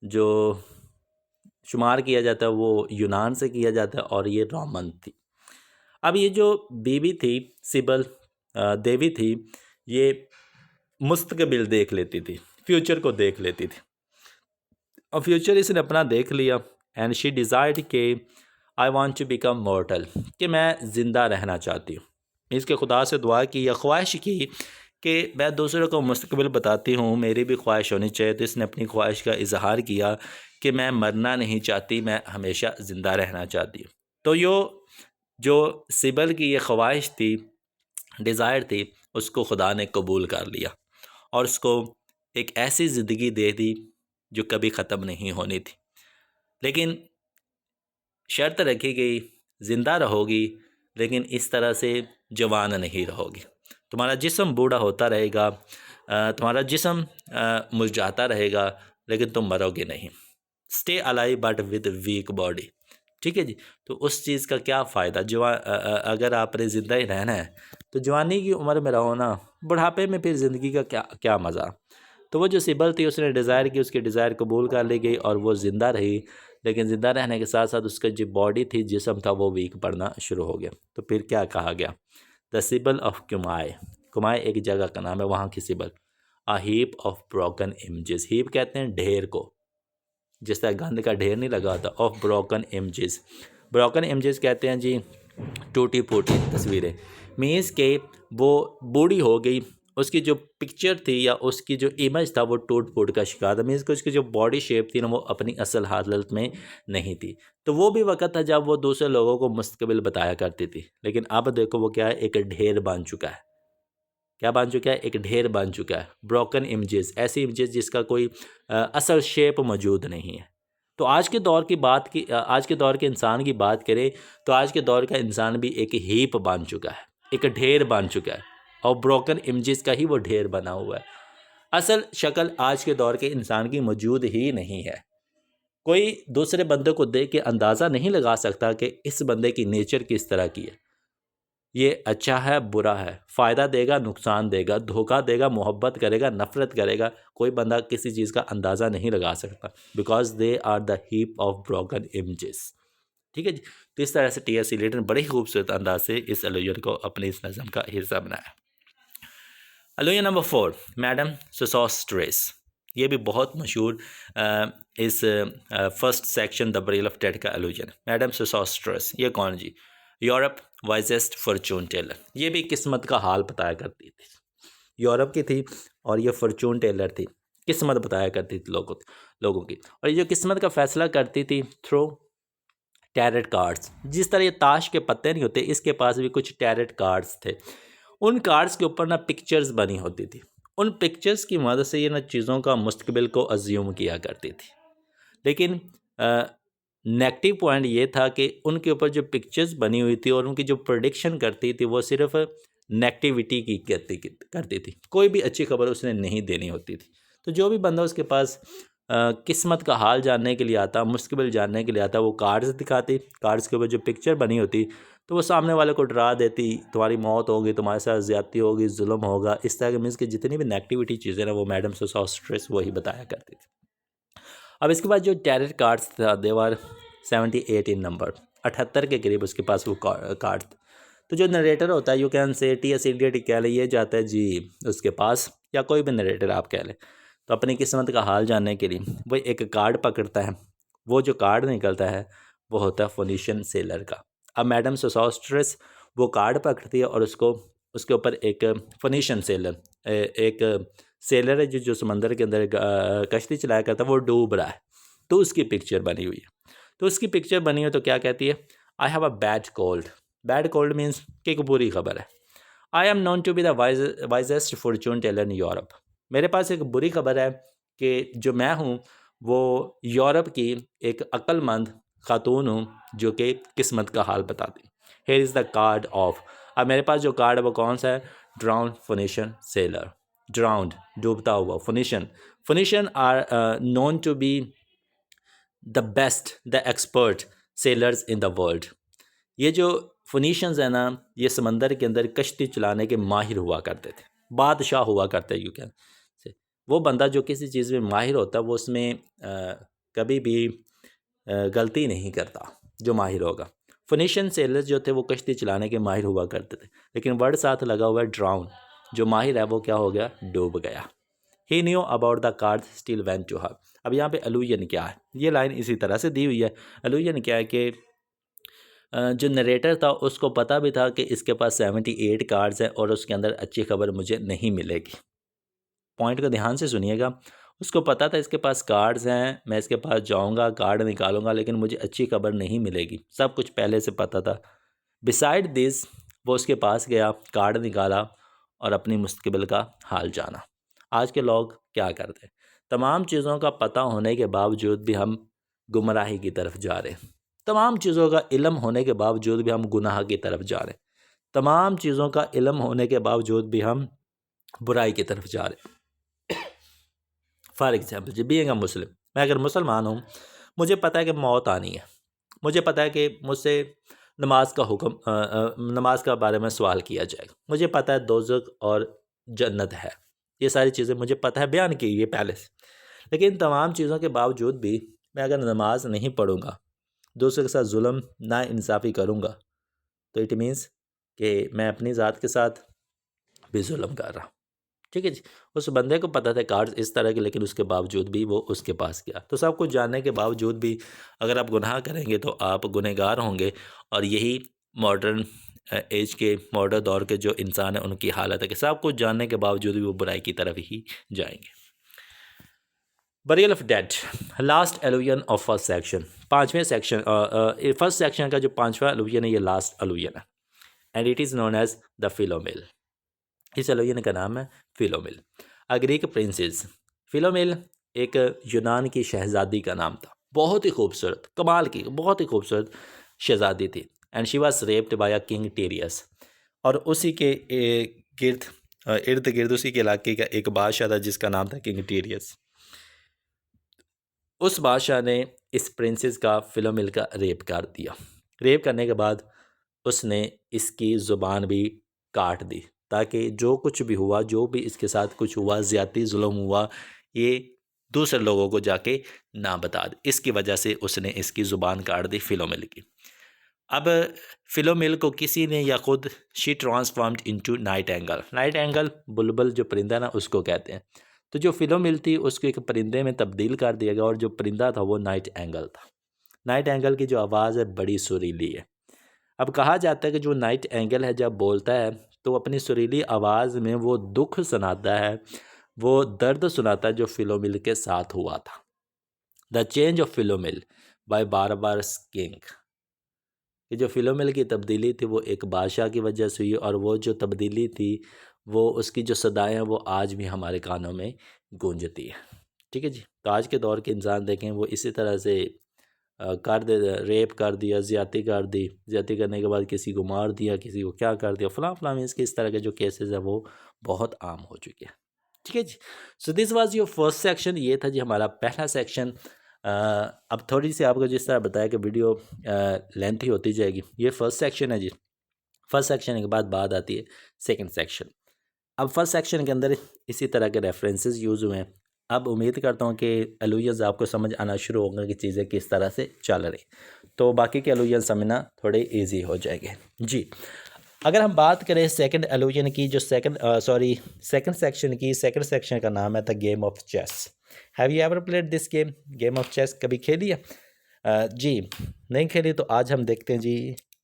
जो शुमार किया जाता है वो यूनान से किया जाता है और ये रोमन थी। अब ये जो बीवी थी सिबल देवी थी, ये मुस्तकबिल देख लेती थी, फ्यूचर को देख लेती थी। और फ्यूचर इसने अपना देख लिया एंड शी डिज़ायर्ड के I want to become mortal, कि मैं ज़िंदा रहना चाहती हूँ। इसके खुदा से दुआ की या ख्वाहिश की कि मैं दूसरों को मुस्तकबिल बताती हूँ, मेरी भी ख्वाहिश होनी चाहिए। तो इसने अपनी ख्वाहिश का इजहार किया कि मैं मरना नहीं चाहती, मैं हमेशा ज़िंदा रहना चाहती हूँ। तो जो सिबल की ये ख्वाहिश थी, डिज़ायर थी, उसको खुदा ने कबूल कर लिया और उसको एक ऐसी ज़िंदगी दे दी जो कभी ख़त्म नहीं होनी थी। लेकिन शर्त रखी गई, ज़िंदा रहोगी लेकिन इस तरह से जवान नहीं रहोगी। तुम्हारा जिस्म बूढ़ा होता रहेगा, तुम्हारा जिस्म मुरझाता रहेगा, लेकिन तुम मरोगे नहीं। Stay alive but with weak body. ठीक है जी। तो उस चीज़ का क्या फ़ायदा, अगर आपने ज़िंदा ही रहना है तो जवानी की उम्र में रहो ना, बुढ़ापे में फिर ज़िंदगी का क्या क्या मज़ा। तो वो जो सिबल थी उसने डिज़ायर की, उसकी डिज़ायर कबूल कर ली गई और वो ज़िंदा रही। लेकिन ज़िंदा रहने के साथ साथ उसका जो बॉडी थी, जिस्म था, वो वीक पड़ना शुरू हो गया। तो फिर क्या कहा गया, द सिबल ऑफ कुमाय। कुमाय एक जगह का नाम है, वहाँ की Sibal. A heap of broken images. Heap कहते हैं ढेर को, जिस तरह गंद का ढेर नहीं लगा होता। Of broken images, broken images कहते हैं जी टूटी फूटी तस्वीरें। मीन्स के वो बूढ़ी हो गई, उसकी जो पिक्चर थी या उसकी जो इमेज था वो टूट फूट का शिकार था। मीन्स कि उसकी जो बॉडी शेप थी ना, वो अपनी असल हालत में नहीं थी। तो वो भी वक्त था जब वो दूसरे लोगों को मुस्तकबिल बताया करती थी। लेकिन अब देखो वो क्या है, एक ढेर बन चुका है। क्या बन चुका है, एक ढेर बन चुका है। ब्रोकन इमेजेस, ऐसी इमेजेस जिसका कोई असल शेप मौजूद नहीं है। तो आज के दौर की बात की आज के दौर के इंसान की बात करें तो आज के दौर का इंसान भी एक हीप बन चुका है, एक ढेर बन चुका है और ब्रोकन इमेजेस का ही वो ढेर बना हुआ है। असल शक्ल आज के दौर के इंसान की मौजूद ही नहीं है। कोई दूसरे बंदे को देख के अंदाज़ा नहीं लगा सकता कि इस बंदे की नेचर किस तरह की है, ये अच्छा है बुरा है, फ़ायदा देगा नुकसान देगा, धोखा देगा मोहब्बत करेगा नफ़रत करेगा। कोई बंदा किसी चीज़ का अंदाज़ा नहीं लगा सकता, because they are the heap of broken images. ठीक है जी। तो इस तरह से टी.एस. एलियट ने बड़ी खूबसूरत अंदाज से इस एलुजन को अपनी इस नज़म का हिस्सा बनाया। Allusion number 4, madam Sosostris. ये भी बहुत मशहूर इस first section the burial of dead का एलुजन। मैडम सोसोस्ट्रेस ये कौन जी, यूरोप वाइजेस्ट फॉर्चून टेलर। ये भी किस्मत का हाल बताया करती थी, यूरोप की थी और ये फॉर्चून टेलर थी, किस्मत बताया करती थी लोगों की। और ये जो किस्मत का फैसला करती थी थ्रू टैरेट कार्ड्स। जिस तरह ये ताश के पत्ते नहीं होते, इसके पास भी कुछ टैरेट कार्ड्स थे। उन कार्ड्स के ऊपर ना पिक्चर्स बनी होती थी। उन पिक्चर्स की मदद से ये ना चीज़ों का मुस्तकबिल को अज्यूम किया करती थी। लेकिन नेगेटिव पॉइंट ये था कि उनके ऊपर जो पिक्चर्स बनी हुई थी और उनकी जो प्रेडिक्शन करती थी वो सिर्फ नेगेटिविटी की करती थी। कोई भी अच्छी खबर उसने नहीं देनी होती थी। तो जो भी बंदा उसके पास किस्मत का हाल जानने के लिए आता, मुस्तकबिल जानने के लिए आता, वो कार्ड्स दिखाती। कार्ड्स के ऊपर जो पिक्चर बनी होती तो वो सामने वाले को डरा देती, तुम्हारी मौत होगी, तुम्हारे साथ ज़्यादती होगी, जुल्म होगा, इस तरह के। मीन्स कि जितनी भी नेगेटिविटी चीज़ें ना वो मैडम सोसोस्ट्रेस वही बताया करती थी। अब इसके बाद जो टैरेट कार्ड्स था देवर 78 इन नंबर, 78 के करीब उसके पास वो कार्ड। तो जो नरेटर होता है, you can say T S. Eliot कह लिए जाता है जी उसके पास, या कोई भी नरेटर आप कह लें। तो अपनी किस्मत का हाल जानने के लिए वो एक कार्ड पकड़ता है। वो जो कार्ड निकलता है वो होता है फोनिशियन सेलर का। अब मैडम सोसोस्ट्रेस वो कार्ड पकड़ती है और उसके ऊपर एक फोनिशियन सेलर, एक सेलर है जो समंदर के अंदर कश्ती चलाया करता है, वो डूब रहा है। तो उसकी पिक्चर बनी हुई है। तो उसकी पिक्चर बनी हुई तो क्या कहती है, I have a bad cold. Bad cold means कि एक बुरी खबर है। I am known to be the wisest fortune teller in Europe. मेरे पास एक बुरी खबर है कि जो मैं हूँ वो यूरोप की एक अक्लमंद खातून हूँ जो कि किस्मत का हाल बताती। Here is the card of. अब मेरे पास जो कार्ड है वो कौन सा है, ड्राउंड फोनिशियन सेलर। ड्राउंड डूबता हुआ, Phoenician are known to be the best, the expert sailors in the world. ये जो फोनिशियंस है ना, ये समंदर के अंदर कश्ती चलाने के माहिर हुआ करते थे, बादशाह हुआ करते यू कैन से। वो बंदा जो किसी चीज़ में माहिर होता है वो उसमें कभी भी गलती नहीं करता जो माहिर होगा। फिनिशियन सेलर्स जो थे वो कश्ती चलाने के माहिर हुआ करते थे, लेकिन वर्ड साथ लगा हुआ है ड्राउन, जो माहिर है वो क्या हो गया, डूब गया। He knew about the card still went to her. अब यहाँ पे अलूजन क्या है, ये लाइन इसी तरह से दी हुई है। अलूजन क्या है कि जो नरेटर था उसको पता भी था कि इसके पास 78 कार्ड्स हैं और उसके अंदर अच्छी खबर मुझे नहीं मिलेगी। पॉइंट को ध्यान से सुनिएगा। उसको पता था इसके पास कार्ड्स हैं, मैं इसके पास जाऊंगा, कार्ड निकालूंगा, लेकिन मुझे अच्छी खबर नहीं मिलेगी। सब कुछ पहले से पता था। बिसाइड दिस, वो उसके पास गया, कार्ड निकाला और अपनी मुस्तकबिल का हाल जाना। आज के लोग क्या करते हैं, तमाम चीज़ों का पता होने के बावजूद भी हम गुमराही की तरफ जा रहे हैं। तमाम चीज़ों का इल्म होने के बावजूद भी हम गुनाह की तरफ जा रहे हैं। तमाम चीज़ों का इल्म होने के बावजूद भी हम बुराई की तरफ जा रहे हैं। फॉर एग्ज़ाम्पल जी, बीइंग अ मुस्लिम, मैं अगर मुसलमान हूँ, मुझे पता है कि मौत आनी है, मुझे पता है कि मुझसे नमाज का हुक्म नमाज का बारे में सवाल किया जाएगा, मुझे पता है दोज़ख और जन्नत है, ये सारी चीज़ें मुझे पता है, बयान की ये पहले से। लेकिन तमाम चीज़ों के बावजूद भी मैं अगर नमाज नहीं पढ़ूँगा, दूसरे के साथ जुल्म ना इंसाफ़ी करूँगा, तो इट मीन्स कि मैं अपनी ज़ात के साथ भी जुल्म कर रहा हूँ। ठीक है जी। उस बंदे को पता था कार्ड्स इस तरह के, लेकिन उसके बावजूद भी वो उसके पास गया। तो सब कुछ जानने के बावजूद भी अगर आप गुनाह करेंगे तो आप गुनहगार होंगे। और यही मॉडर्न एज के, मॉडर्न दौर के जो इंसान है उनकी हालत है कि सब कुछ जानने के बावजूद भी वो बुराई की तरफ ही जाएंगे। Burial of dead, last allusion of first section, पाँचवें सेक्शन, फर्स्ट सेक्शन का जो पाँचवा एलुजन है ये लास्ट एलुजन है, and it is known as the Philomel. इस एलुजन का नाम है फिलोमिल। अ ग्रीक प्रिंसेस, फिलोमिल एक यूनान की शहज़ादी का नाम था, बहुत ही खूबसूरत, कमाल की, बहुत ही खूबसूरत शहज़ादी थी। And she was raped by a king Tereus, और उसी के गिर्द इर्द गिर्द उसी के इलाके का एक बादशाह था जिसका नाम था किंग टीरियस। उस बादशाह ने इस प्रिंसेस का, फिलोमिल का रेप कर दिया। रेप करने के बाद उसने इसकी ज़ुबान भी काट दी, ताकि जो कुछ भी हुआ, जो भी इसके साथ कुछ हुआ, ज़्यादती जुल्म हुआ, ये दूसरे लोगों को जाके ना बता दे। इसकी वजह से उसने इसकी ज़ुबान काट दी फिलोमिल की। अब फिलोमिल को किसी ने, या खुद, she transformed into night angle. Night angle बुलबुल जो परिंदा ना उसको कहते हैं। तो जो फिलोमिल थी उसको एक परिंदे में तब्दील कर दिया गया, और जो परिंदा था वो नाइट एंगल था। नाइट एंगल की जो आवाज़ है बड़ी सुरीली है। अब कहा जाता है कि जो नाइट एंगल है जब बोलता है तो अपनी सुरीली आवाज़ में वो दुख सुनाता है, वो दर्द सुनाता है जो फिलोमिल के साथ हुआ था। The change of Philomel by barbarous king, कि जो फिलोमिल की तब्दीली थी वो एक बादशाह की वजह से हुई, और वो जो तब्दीली थी वो उसकी जो सदाएँ हैं वो आज भी हमारे कानों में गूंजती है। ठीक है जी। तो आज के दौर के इंसान देखें वो इसी तरह से कर दे, रेप कर दिया, ज़्यादती कर दी, ज़्यादती करने के बाद किसी को मार दिया, किसी को क्या कर दिया, फलां फलां, मीन्स कि इस तरह के जो केसेस है वो बहुत आम हो चुके हैं। ठीक है जी। So this was your first section, ये था जी हमारा पहला सेक्शन। अब थोड़ी सी आपको जिस तरह बताया कि वीडियो लेंथी होती जाएगी, ये फर्स्ट सेक्शन है जी। फर्स्ट सेक्शन के बाद बात आती है सेकंड सेक्शन। अब फर्स्ट सेक्शन के अंदर इसी तरह के रेफरेंसेस यूज़ हुए हैं। अब उम्मीद करता हूँ कि एलुजन्स आपको समझ आना शुरू होंगे कि चीज़ें किस तरह से चल रही, तो बाकी के एलुजन समझना थोड़े इजी हो जाएंगे जी। अगर हम बात करें सेकंड एलुजन की, जो सेकंड सेक्शन की, सेकंड सेक्शन का नाम है the game of chess. Have you ever played this game, game of chess, कभी खेली है? जी नहीं खेली, तो आज हम देखते हैं जी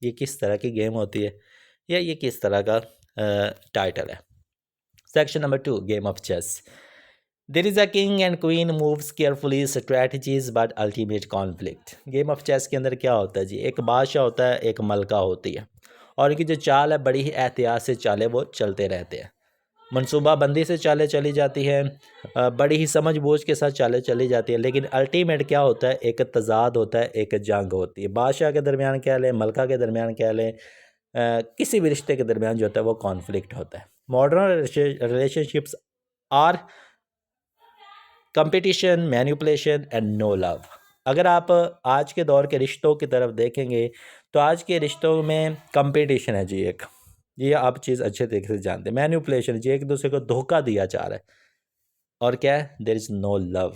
ये किस तरह की गेम होती है, या ये किस तरह का टाइटल है। Section number 2, Game of Chess. There is a king and queen moves carefully, strategies but ultimate conflict. Game of Chess के अंदर क्या होता है जी, एक बादशाह होता है, एक मलका होती है, और इनकी जो चाल है बड़ी ही एहतियात से चालें वो चलते रहते हैं। मनसूबाबंदी से चालें चली जाती हैं, बड़ी ही समझ बूझ के साथ चालें चली जाती है, लेकिन अल्टीमेट क्या होता है, एक तजाद होता है, एक जंग होती है। बादशाह के दरमियान कह लें, मलका के दरमियान कह लें, किसी भी रिश्ते के दरमियान जो होता है वो कॉन्फ्लिक्ट होता है। Modern relationships are competition, manipulation and no love. अगर आप आज के दौर के रिश्तों की तरफ देखेंगे तो आज के रिश्तों में कंपटीशन है जी एक, ये आप चीज़ अच्छे तरीके से जानते हैं। मैनिपुलेशन जी, एक दूसरे को धोखा दिया जा रहा है, और क्या है, देयर इज़ नो लव।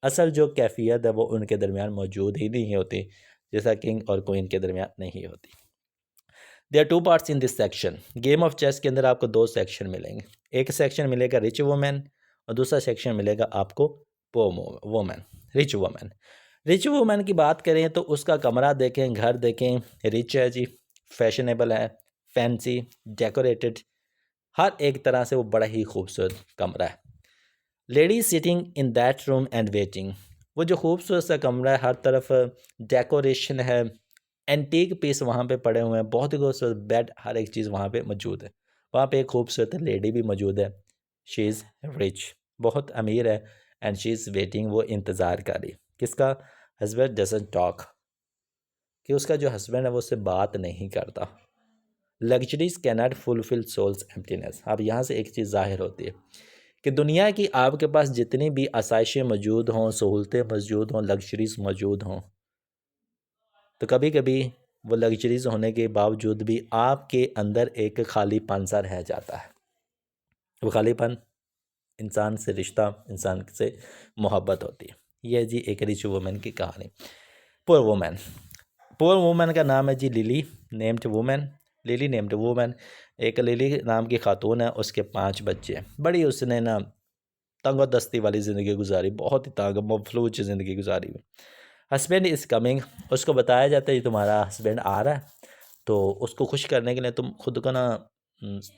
असल जो कैफियत है वो उनके दरमियान मौजूद ही नहीं होती, जैसा किंग और क्वीन के दरमियान नहीं होती। There two parts in this section. Game of chess के अंदर आपको दो सेक्शन मिलेंगे। एक सेक्शन मिलेगा रिच वुमेन और दूसरा सेक्शन मिलेगा आपको poor women, rich women. Rich women की बात करें तो उसका कमरा देखें, घर देखें, रिच है जी, फैशनेबल है, फैंसी, डेकोरेटेड, हर एक तरह से वो बड़ा ही खूबसूरत कमरा है। Lady sitting in that room and waiting. वो जो खूबसूरत सा कमरा है, हर तरफ डेकोरेशन है, एंटीक पीस वहाँ पे पड़े हुए हैं, बहुत ही खूबसूरत बेड, हर एक चीज़ वहाँ पे मौजूद है। वहाँ पे एक खूबसूरत लेडी भी मौजूद है, शी इज़ रिच, बहुत अमीर है, एंड शी इज़ वेटिंग, वो इंतज़ार कर रही। किसका? हस्बैंड डजंट टॉक, कि उसका जो हस्बैंड है वो उससे बात नहीं करता। Luxuries cannot fulfil soul's emptiness. अब यहाँ से एक चीज़ ज़ाहिर होती है कि दुनिया की आपके पास जितनी भी आसाइशें मौजूद हों, सहूलतें मौजूद हों, लग्जरीज मौजूद हों, तो कभी कभी वो लग्जरीज होने के बावजूद भी आपके अंदर एक खालीपन सा रह जाता है। वो खालीपन इंसान से रिश्ता, इंसान से मोहब्बत होती है। यह जी एक रिच वुमेन की कहानी। Poor women. पुअर वुमेन का नाम है जी Lily named women. Lily named women, एक लिली नाम की खातून है, उसके 5 बच्चे हैं। बड़ी उसने ना तंग दस्ती वाली ज़िंदगी गुजारी, बहुत ही तंग मफलूज ज़िंदगी गुजारी हुई। हस्बैंड इज़ कमिंग, उसको बताया जाता है ये तुम्हारा हस्बैंड आ रहा है, तो उसको खुश करने के लिए तुम खुद को ना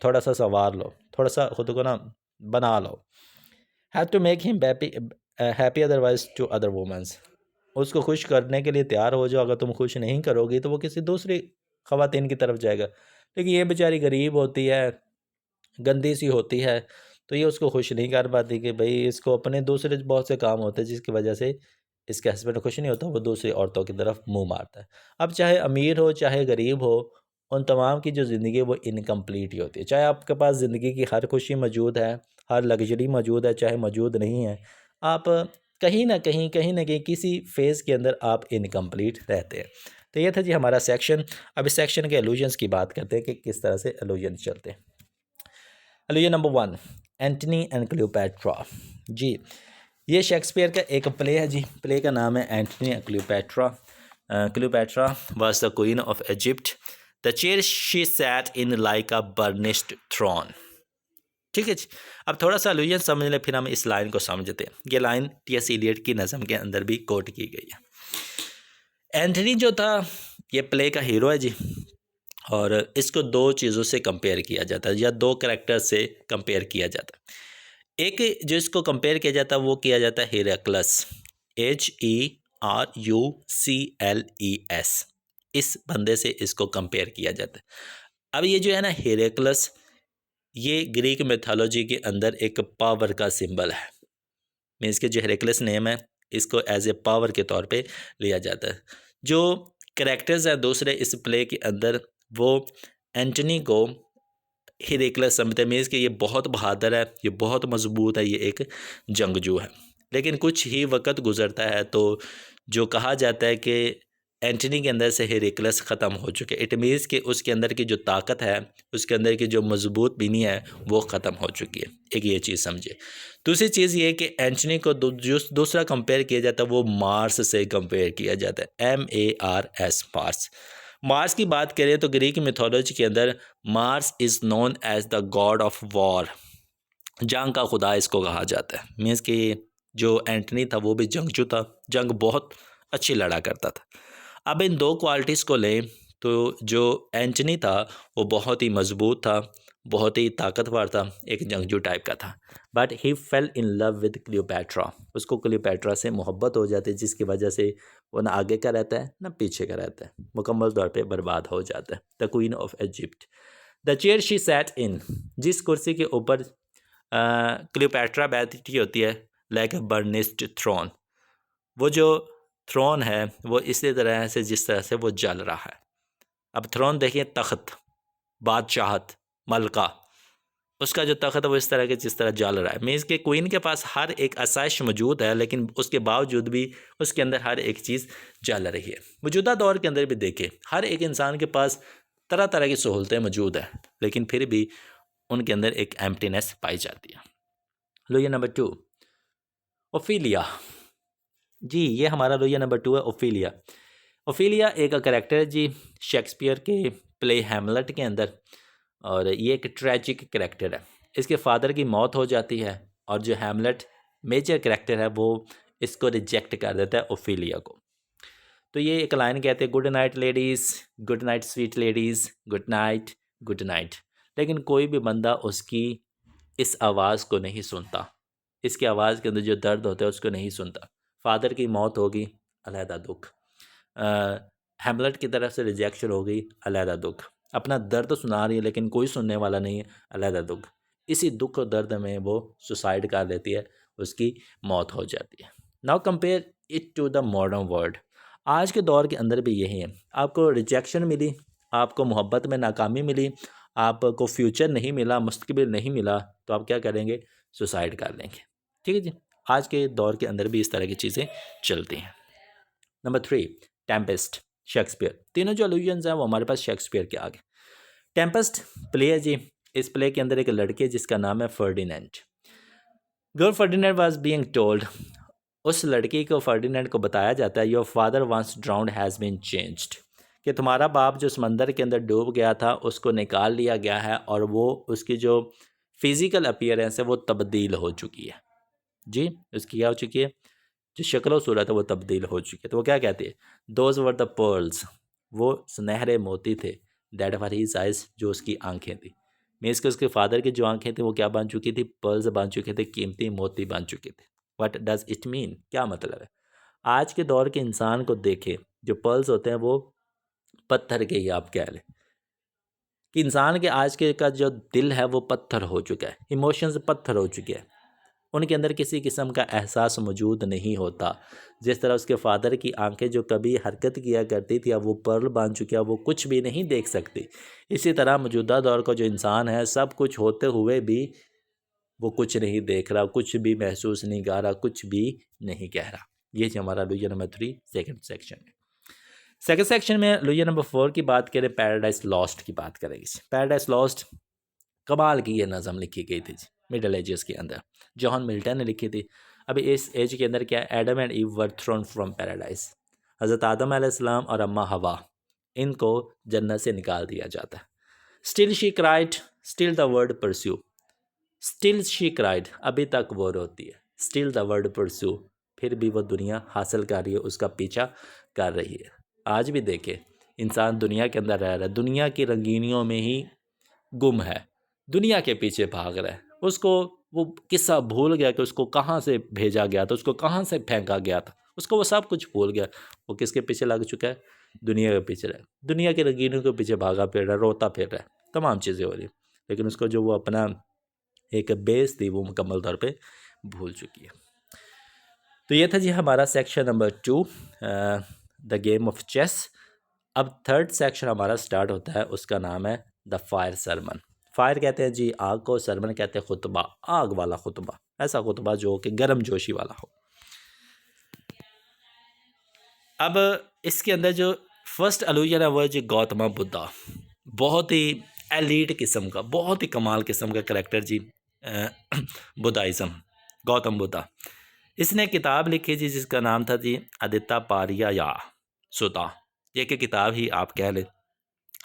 थोड़ा सा संवार लो, थोड़ा सा खुद को ना बना लो। Have to make him happy otherwise to other womens. उसको खुश करने के लिए तैयार हो जाओ, अगर तुम खुश नहीं करोगी तो वो किसी दूसरी ख़वातीन की तरफ जाएगा। लेकिन ये बेचारी गरीब होती है, गंदी सी होती है, तो ये उसको खुश नहीं कर पाती कि भाई इसको अपने दूसरे बहुत से काम होते हैं जिसकी वजह से इसके हस्बैंड खुश नहीं होता, वो दूसरी औरतों की तरफ मुंह मारता है। अब चाहे अमीर हो चाहे गरीब हो, उन तमाम की जो ज़िंदगी है वो इनकम्प्लीट ही होती है। चाहे आपके पास ज़िंदगी की हर खुशी मौजूद है, हर लग्जरी मौजूद है, चाहे मौजूद नहीं है, आप कहीं ना कहीं किसी फेज़ के अंदर आप इनकम्प्लीट रहते हैं। तो ये था जी हमारा सेक्शन। अब इस सेक्शन के एलूजन्स की बात करते हैं कि किस तरह से एलूजन चलते हैं। Allusion number 1, Antony and Cleopatra. जी ये शेक्सपियर का एक प्ले है जी, प्ले का नाम है Antony and Cleopatra. Cleopatra was the queen of Egypt, the chair she sat in like a burnished throne. ठीक है जी। अब थोड़ा सा एलूजन समझ लें, फिर हम इस लाइन को समझते हैं। ये लाइन टी.एस. इलियट की नज़म के अंदर भी कोट की गई है। एंटनी जो था ये प्ले का हीरो है जी, और इसको दो चीज़ों से कंपेयर किया जाता है या दो कैरेक्टर से कंपेयर किया जाता है। एक जो इसको कंपेयर किया जाता है वो किया जाता है हेराक्लस, HERUCLES। इस बंदे से इसको कंपेयर किया जाता है। अब ये जो है ना हेराक्लस, ये ग्रीक मिथोलॉजी के अंदर एक पावर का सिंबल है। मीन्स के जो हेराक्लस नेम है इसको एज ए पावर के तौर पे लिया जाता है। जो कैरेक्टर्स हैं दूसरे इस प्ले के अंदर, वो एंटनी को हेराक्लस समझते हैं। मीन्स कि ये बहुत बहादुर है, ये बहुत मजबूत है, ये एक जंगजू है। लेकिन कुछ ही वक्त गुजरता है तो जो कहा जाता है कि एंटनी के अंदर से हेराक्लस ख़त्म हो चुके। इट मीन्स कि उसके अंदर की जो ताकत है, उसके अंदर की जो मजबूत बीनी है वो ख़त्म हो चुकी है। एक ये चीज़ समझिए। दूसरी चीज़ ये कि एंटनी को दूसरा कंपेयर किया जाता है वो मार्स से कंपेयर किया जाता है, MARS, मार्स। मार्स की बात करें तो ग्रीक मिथोलॉजी के अंदर Mars is known as the god of war, जंग का खुदा इसको कहा जाता है। मीन्स कि जो एंटनी था वो भी जंगजू था, जंग बहुत अच्छी लड़ा करता था। अब इन दो क्वालिटीज़ को लें तो जो एंटनी था वो बहुत ही मजबूत था, बहुत ही ताकतवर था, एक जंगजू टाइप का था। But he fell in love with Cleopatra, उसको क्लियोपैट्रा से मोहब्बत हो जाती है, जिसकी वजह से वो ना आगे का रहता है ना पीछे का रहता है, मुकम्मल तौर पे बर्बाद हो जाता है। The queen of Egypt, the chair she sat इन, जिस कुर्सी के ऊपर क्लियोपैट्रा बैठी होती है, लाइक अ बर्निश्ड थ्रोन, वो जो थ्रोन है वो इसी तरह से जिस तरह से वो जल रहा है। अब थ्रोन देखिए, तख्त, बादशाहत, मलका, उसका जो तख्त है वो इस तरह के जिस तरह जल रहा है। मीन्स के क्वीन के पास हर एक आसाइश मौजूद है, लेकिन उसके बावजूद भी उसके अंदर हर एक चीज़ जल रही है। मौजूदा दौर के अंदर भी देखें, हर एक इंसान के पास तरह तरह की सहूलतें मौजूद हैं, लेकिन फिर भी उनके अंदर एक एम्प्टीनेस पाई जाती है। लो ये नंबर 2, ओफिलिया। जी ये हमारा लोहिया नंबर 2 है ओफिलिया। ओफिलिया एक करेक्टर है जी शेक्सपियर के प्ले हैमलेट के अंदर, और ये एक ट्रेजिक करेक्टर है। इसके फादर की मौत हो जाती है और जो हैमलेट मेजर करेक्टर है वो इसको रिजेक्ट कर देता है ओफिलिया को। तो ये एक लाइन कहते हैं, good night ladies, good night sweet ladies, good night, good night. लेकिन कोई भी बंदा उसकी इस आवाज़ को नहीं सुनता, इसकी आवाज़ के अंदर जो दर्द होता है उसको नहीं सुनता। फादर की मौत होगी, अलहदा दुख। हैमलेट की तरफ से रिजेक्शन हो गई, अलहदा दुख। अपना दर्द सुना रही है लेकिन कोई सुनने वाला नहीं है, अलहदा दुख। इसी दुख और दर्द में वो सुसाइड कर लेती है, उसकी मौत हो जाती है। Now compare it to the modern world. आज के दौर के अंदर भी यही है, आपको रिजेक्शन मिली, आपको मोहब्बत में नाकामी मिली, आपको फ्यूचर नहीं मिला, मुस्तकबिल नहीं मिला, तो आप क्या करेंगे? सुसाइड कर लेंगे। ठीक है जी, आज के दौर के अंदर भी इस तरह की चीज़ें चलती हैं। Number 3, Tempest, Shakespeare. तीनों जो अलूजन्स हैं वो हमारे पास शेक्सपियर के आगे। टेम्पेस्ट प्ले है जी, इस प्ले के अंदर एक लड़के जिसका नाम है Ferdinand. Girl Ferdinand was being told, उस लड़की को फर्डिनेंड को बताया जाता है, your father once drowned has been changed, कि तुम्हारा बाप जो समंदर के अंदर डूब गया था उसको निकाल लिया गया है और वो उसकी जो फिज़िकल अपीयरेंस है वो तब्दील हो चुकी है। जी उसकी क्या हो चुकी है? जो शक्ल सूरत है वो तब्दील हो चुकी है। तो वो क्या कहती है? दोज वर द पर्ल्स, वो सुनहरे मोती थे, दैट वर हीज आइज, जो उसकी आंखें थी। मीन्स कि उसके फादर की जो आंखें थी वो क्या बन चुकी थी? पर्ल्स बन चुके थे, कीमती मोती बन चुके थे। What does it mean? क्या मतलब है? आज के दौर के इंसान को देखे, जो पर्ल्स होते हैं वो पत्थर के ही आप कह लें कि इंसान के आज के का जो दिल है वो पत्थर हो चुका है, इमोशंस पत्थर हो चुके हैं, उनके अंदर किसी किस्म का एहसास मौजूद नहीं होता। जिस तरह उसके फादर की आंखें जो कभी हरकत किया करती थी अब वो पर्ल बन चुकी है, वो कुछ भी नहीं देख सकती। इसी तरह मौजूदा दौर का जो इंसान है, सब कुछ होते हुए भी वो कुछ नहीं देख रहा, कुछ भी महसूस नहीं कर रहा, कुछ भी नहीं कह रहा। ये हमारा लुइया नंबर 3 सेकंड सेक्शन है। सेकंड सेक्शन में लुइया नंबर 4 की बात करें, पैराडाइज लॉस्ट की बात करेंगे। पैराडाइज लॉस्ट कमाल की ये नज़म लिखी गई थी मिडल एजेस के अंदर, जॉन मिल्टन ने लिखी थी। अभी इस एज के अंदर क्या है? Adam and Eve were thrown from paradise, हज़रत आदम अलैहिस्सलाम और अम्मा हवा, इनको जन्नत से निकाल दिया जाता है। Still she cried, still the word pursue, still she cried, अभी तक वो रोती है, स्टिल द वर्ड परस्यू, फिर भी वो दुनिया हासिल कर रही है, उसका पीछा कर रही है। आज भी देखे इंसान दुनिया के अंदर रह रहा है, दुनिया की रंगीनियों में ही गुम है, दुनिया के पीछे भाग रहा है। उसको वो किस्सा भूल गया कि उसको कहाँ से भेजा गया था, उसको कहाँ से फेंका गया था, उसको वो सब कुछ भूल गया। वो किसके पीछे लग चुका है? दुनिया के पीछे रहा, दुनिया के रंगीनों के पीछे भागा फिर रहा है, रोता फिर रहा है, तमाम चीज़ें हो रही, लेकिन उसको जो वो अपना एक बेस थी वो मुकम्मल तौर पे भूल चुकी है। तो ये था जी हमारा section number 2, the game of chess. अब थर्ड सेक्शन हमारा स्टार्ट होता है, उसका नाम है द फायर सरमन। फायर कहते हैं जी आग को, सरमन कहते हैं खुतबा, आग वाला खुतबा, ऐसा खुतबा जो कि गर्म जोशी वाला हो। अब इसके अंदर जो फर्स्ट अलूजन है वो है जी गौतम बुद्धा, बहुत ही एलीट किस्म का, बहुत ही कमाल किस्म का करेक्टर जी बुद्धाइज़म, गौतम बुद्धा। इसने किताब लिखी जी जिसका नाम था जी आदित्य पारिया या सुता, ये कि किताब ही आप कह लें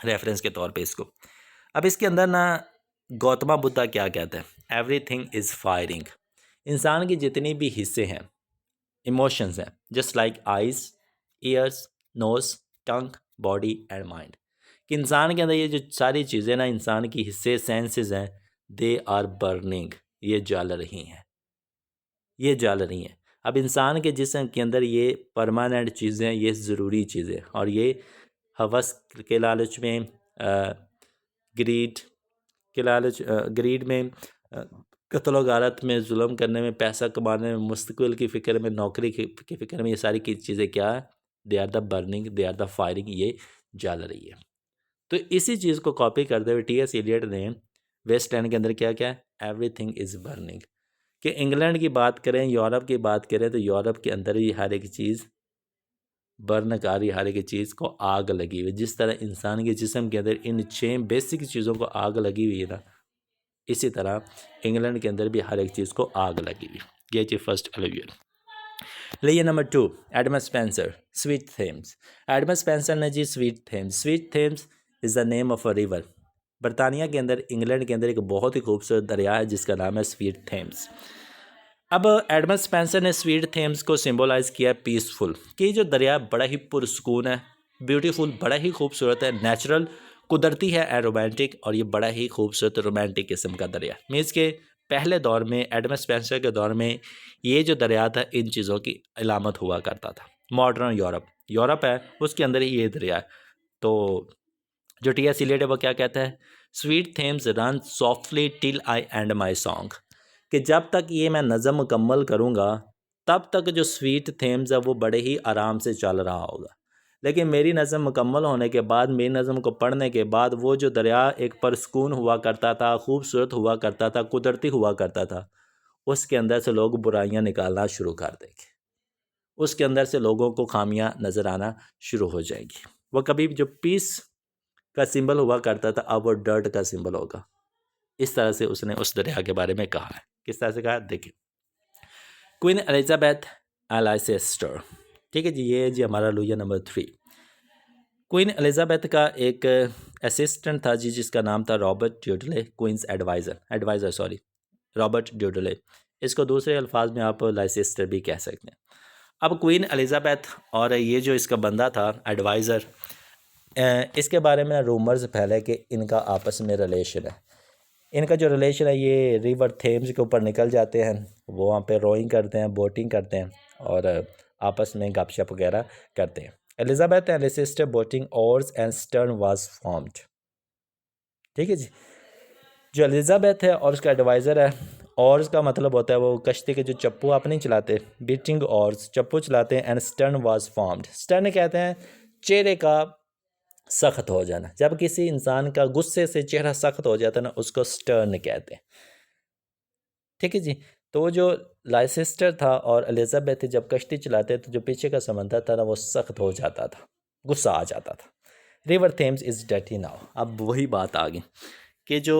रेफरेंस के तौर पे इसको। अब इसके अंदर ना गौतम बुद्धा क्या कहते हैं? एवरीथिंग इज़ फायरिंग, इंसान की जितनी भी हिस्से हैं, इमोशंस हैं, just like eyes, ears, nose, tongue, body and mind, कि इंसान के अंदर ये जो सारी चीज़ें ना, इंसान की हिस्से, सेंसेस हैं, दे आर बर्निंग, ये जल रही हैं, ये जल रही हैं। अब इंसान के जिस्म के अंदर ये परमानेंट चीज़ें, ये ज़रूरी चीज़ें, और ये हवस के लालच में, ग्रीड के लालच, ग्रीड में, कत्ल गारत में, जुल्म करने में, पैसा कमाने में, मुस्तकबिल की फ़िक्र में, नौकरी की फ़िक्र में, ये सारी की चीज़ें क्या है? They are the burning, they are the firing, ये जल रही है। तो इसी चीज़ को कॉपी करते हुए टी एस एलियट ने वेस्ट एंड के अंदर क्या क्या है? एवरीथिंग इज़ बर्निंग, कि इंग्लैंड की बात करें, यूरोप की बात करें, तो यूरोप के अंदर ही हर एक चीज़ बर्न कर रही, हर एक चीज़ को आग लगी हुई। जिस तरह इंसान के जिस्म के अंदर इन 6 बेसिक चीज़ों को आग लगी हुई है ना, इसी तरह इंग्लैंड के अंदर भी हर एक चीज़ को आग लगी हुई। ये चीज़ फर्स्ट अलूजन। लेकिन number 2, Adam Spenser, sweet Thames. Adam Spenser ने जी sweet Thames is the name of a river. बरतानिया के अंदर, इंग्लैंड के अंदर एक बहुत ही खूबसूरत दरिया है जिसका नाम है स्वीट थेम्स। अब एडम स्पेंसर ने स्वीट थेम्स को सिंबलाइज किया पीसफुल, कि जो दरिया बड़ा ही पुरसकून है, ब्यूटीफुल, बड़ा ही खूबसूरत है, नेचुरल, कुदरती है एंड रोमांटिक, और ये बड़ा ही खूबसूरत रोमांटिक किस्म का दरिया। मीन्स के पहले दौर में, एडम स्पेंसर के दौर में, ये जो दरिया था इन चीज़ों की अलामत हुआ करता था। मॉडर्न यूरोप है, उसके अंदर ही ये दरिया है। तो जो टी.एस. इलियट है वो क्या कहता है, sweet Thames run softly till I and my song, कि जब तक ये मैं नज़म मुकम्मल करूँगा तब तक जो स्वीट थेम्स है वो बड़े ही आराम से चल रहा होगा, लेकिन मेरी नज़म मुकम्मल होने के बाद, मेरी नज़म को पढ़ने के बाद, वो जो दरिया एक परसकून हुआ करता था, खूबसूरत हुआ करता था, कुदरती हुआ करता था, उसके अंदर से लोग बुराइयां निकालना शुरू कर देंगे, उसके अंदर से लोगों को खामियां नज़र आना शुरू हो जाएगी। वो कभी जो पीस का सिंबल हुआ करता था अब वो डर्ट का सिंबल होगा। इस तरह से उसने उस दरिया के बारे में कहा है। किस तरह से कहा, देखिए, क्वीन एलिजाबेथ एलाइसेस्टर, ठीक है जी, ये जी हमारा लुइया नंबर 3। क्वीन एलिजाबेथ का एक असिस्टेंट था जी जिसका नाम था रॉबर्ट ड्यूडले, क्वींस एडवाइज़र रॉबर्ट ड्यूडले। इसको दूसरे अल्फाज में आप लाइसेस्टर भी कह सकते हैं। अब क्वीन एलिजाबेथ और ये जो इसका बंदा था एडवाइज़र, इसके बारे में रूमर्स फैले कि इनका आपस में रिलेशन है। इनका जो रिलेशन है, ये रिवर थेम्स के ऊपर निकल जाते हैं, वो वहाँ पे रोइंग करते हैं, बोटिंग करते हैं, और आपस में गपशप वगैरह करते हैं। Elizabeth and sister boating ores and stern was formed, ठीक है जी। जो एलिजाबेथ है और उसका एडवाइज़र है, ऑर्स का मतलब होता है वो कश्ती के जो चप्पू आप नहीं चलाते, बीटिंग ऑर्स, चप्पू चलाते हैं, and stern was formed, stern कहते हैं चेहरे का सख्त हो जाना। जब किसी इंसान का गुस्से से चेहरा सख्त हो जाता है ना, उसको स्टर्न कहते हैं, ठीक है जी। तो वो जो लाइसेस्टर था और एलिजाबेथ जब कश्ती चलाते तो जो पीछे का समंदर था ना वो सख्त हो जाता था, गुस्सा आ जाता था। River Thames is dirty now. अब वही बात आ गई कि जो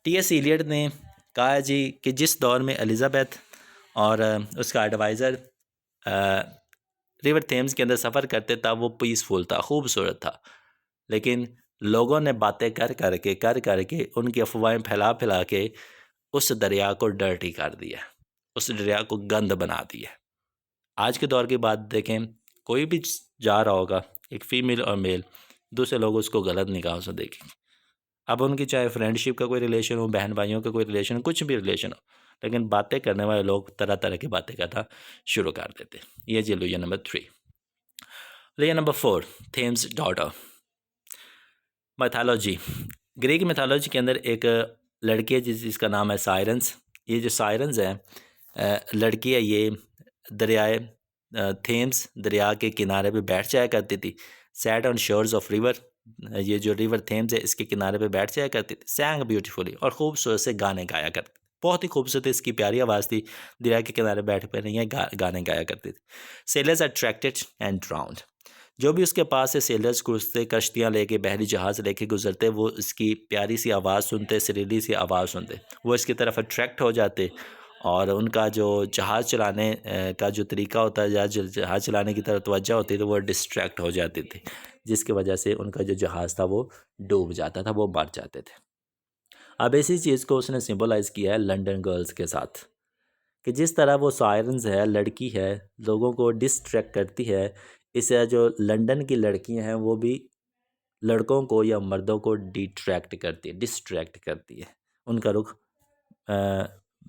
टी.एस. इलियट ने कहा जी कि जिस दौर में एलिजाबेथ और उसका एडवाइज़र रिवर थेम्स के अंदर सफ़र करते था वो पीसफुल था, खूबसूरत था, लेकिन लोगों ने बातें कर करके उनकी अफवाहें फैला फैला के उस दरिया को डर्टी कर दिया, उस दरिया को गंद बना दिया। आज के दौर की बात देखें, कोई भी जा रहा होगा, एक फ़ीमेल और मेल, दूसरे लोग उसको गलत निगाहों से देखेंगे। अब उनकी चाहे फ्रेंडशिप का कोई रिलेशन हो, बहन भाइयों का कोई रिलेशन हो, कुछ भी रिलेशन हो, लेकिन बातें करने वाले लोग तरह तरह की बातें करना शुरू कर देते। ये जी लुइया नंबर 3। लुइया number 4, Thames daughter. Mythology, Greek mythology के अंदर एक लड़की है जिसका नाम है साइरन्स। ये जो साइरन्स है, लड़की है, ये दरियाए थेम्स दरिया के किनारे पे बैठ जाया करती थी। Sat on shores of river, ये जो रिवर थेम्स है इसके किनारे पे बैठ जाया करती थी। सैंग ब्यूटीफुली, और खूबसूरत से गाने गाया करती, बहुत ही खूबसूरत इसकी प्यारी आवाज़ थी। दरिया के किनारे बैठ कर नहीं गाने गाया करती थी। सेलर्स अट्रैक्टेड एंड ड्राउंड, जो भी उसके पास से सेलर्स घुसते, कश्तियाँ लेके, बहरी जहाज़ लेके गुजरते, वो इसकी प्यारी सी आवाज़ सुनते, सुरीली सी आवाज़ सुनते, वो इसकी तरफ अट्रैक्ट हो जाते, और उनका जो जहाज़ चलाने का जो तरीका होता है या जहाज़ चलाने की तरफ तवज्जो होती थी वो डिस्ट्रैक्ट हो जाती थी, जिसकी वजह से उनका जो जहाज़ था वो डूब जाता था, वो मर जाते थे। अब इसी चीज़ को उसने सिंबलाइज़ किया है लंदन गर्ल्स के साथ, कि जिस तरह वो सायरन्स है, लड़की है, लोगों को डिस्ट्रैक्ट करती है, इससे जो लंदन की लड़कियां हैं वो भी लड़कों को या मर्दों को डिस्ट्रैक्ट करती है, उनका रुख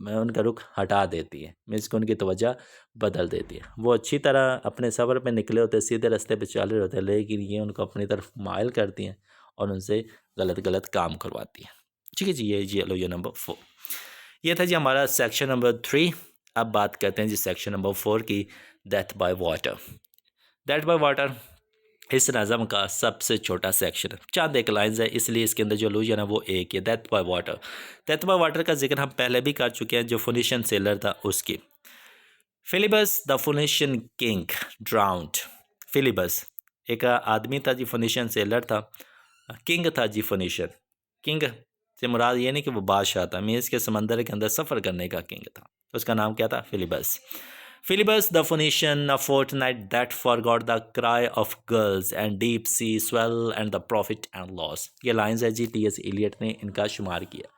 उनका रुख हटा देती है, मीन्स कि उनकी तवज्जो बदल देती है। वो अच्छी तरह अपने सफ़र पे निकले होते हैं, सीधे रास्ते पे चल रहे होते हैं, लेकिन ये उनको अपनी तरफ माइल करती हैं और उनसे गलत गलत काम करवाती हैं। ठीक है जी, ये लो, ये नंबर 4। ये था जी हमारा सेक्शन नंबर 3। अब बात करते हैं जी सेक्शन नंबर 4 की, death by water. Death by water इस नज़म का सबसे छोटा सेक्शन है, चंद एक लाइन्स है, इसलिए इसके अंदर जो अलूजन है वो एक है, death by water. Death by water का जिक्र हम पहले भी कर चुके हैं, जो फोनिशियन सेलर था उसकी। फिलिबस द फोनिशियन किंग ड्राउंड। फिलिबस एक आदमी था जी, फोनिशियन सेलर था, किंग था जी फोनिशियन। किंग से मुराद ये नहीं कि वो बादशाह था, मीन्स के समंदर के अंदर सफ़र करने का किंग था, उसका नाम क्या था, फिलिबस। Philebus the Phoenician, a fortnight that forgot the cry of girls and deep sea swell and the profit and loss. ये लाइन्स है जी टी.एस. एलियट ने इनका शुमार किया।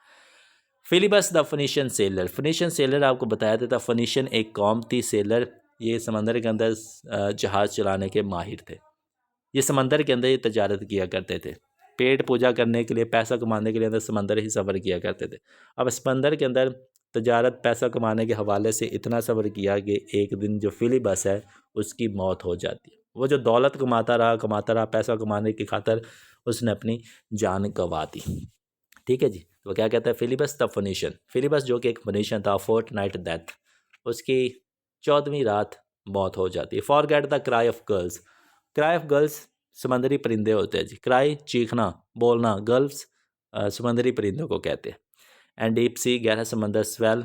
Phlebas the Phoenician sailor, Phoenician sailor आपको बताया था फिनिशियन एक कौम थी, सेलर ये समंदर के अंदर जहाज़ चलाने के माहिर थे। ये समंदर के अंदर ये तजारत किया करते थे, पेट पूजा करने के लिए, पैसा कमाने के लिए अंदर समंदर ही सफ़र किया करते थे। अब समंदर के अंदर तजारत पैसा कमाने के हवाले से इतना सफ़र किया कि एक दिन जो फिलिबस है उसकी मौत हो जाती है। वो जो दौलत कमाता रहा, पैसा कमाने की खातर उसने अपनी जान गंवा दी। ठीक है जी, तो क्या कहता है फिलिबस द फिनिशियन, फिलिबस जो कि एक फिनिशियन था, फोर्टनाइट डेथ, उसकी 14वीं रात मौत हो जाती है। Forget the cry of girls, cry of girls समंदरी परिंदे होते हैं जी, क्राई चीखना बोलना, गर्ल्स समंदरी परिंदों को कहते हैं। एंड डीप सी गहरा समंदर, swell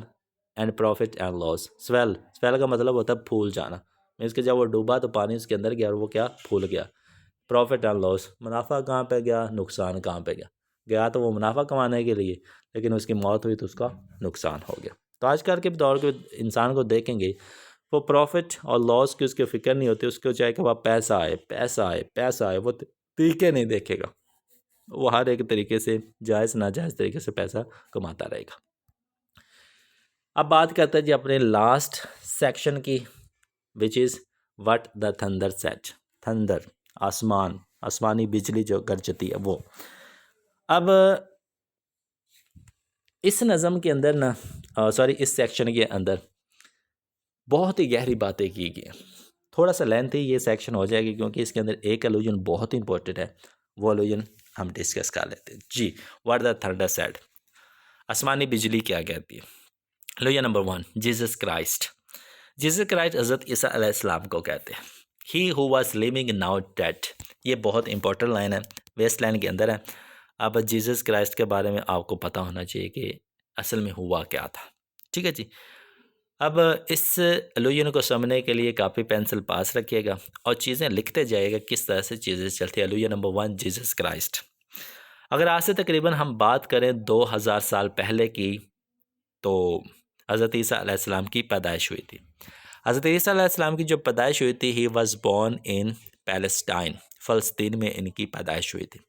and profit and loss, swell swell का मतलब होता है फूल जाना, मीन्स कि जब वो डूबा तो पानी उसके अंदर गया और वो क्या फूल गया। प्रॉफिट एंड लॉस, मुनाफा कहाँ पे गया, नुकसान कहाँ पे गया, गया तो वो मुनाफा कमाने के लिए, लेकिन उसकी मौत हुई तो उसका नुकसान हो गया। तो आजकल के दौर के इंसान को देखेंगे वो प्रॉफिट और लॉस की उसकी फ़िक्र नहीं होती, उसको चाहे कि वह पैसा आए पैसा आए पैसा आए, वो तरीके नहीं देखेगा, वो हर एक तरीके से जायज़ नाजायज़ तरीके से पैसा कमाता रहेगा। अब बात करते हैं जी अपने लास्ट सेक्शन की, which is what the thunder set, thunder आसमान, आसमानी बिजली जो गरजती है वो। अब इस नज़म के अंदर ना इस सेक्शन के अंदर बहुत ही गहरी बातें की गई, थोड़ा सा लेंथ ही ये सेक्शन हो जाएगी क्योंकि इसके अंदर एक एलुजन बहुत इंपॉर्टेंट है, वो एलुजन हम डिस्कस कर लेते हैं जी। व्हाट द थंडर सेट, आसमानी बिजली क्या कहती है। Allusion number 1, Jesus Christ, Jesus Christ हज़रत ईसा अलैहिस्सलाम को कहते हैं। He who was living now dead, ये बहुत इंपॉर्टेंट लाइन है, वेस्ट लाइन के अंदर है। अब जीसस क्राइस्ट के बारे में आपको पता होना चाहिए कि असल में हुआ क्या था। ठीक है जी, अब इस एलुजन को समझने के लिए कापी पेंसिल पास रखिएगा और चीज़ें लिखते जाइएगा किस तरह से चीज़ें चलती है। Allusion number 1, Jesus Christ. अगर आज से तकरीबन हम बात करें 2000 साल पहले की, तो हज़रत ईसा अलैहिस्सलाम की पैदाइश हुई थी। हज़रत ईसा अलैहिस्सलाम की जो पैदाइश हुई थी, he was born in Palestine, फ़लस्तीन में इनकी पैदाइश हुई थी।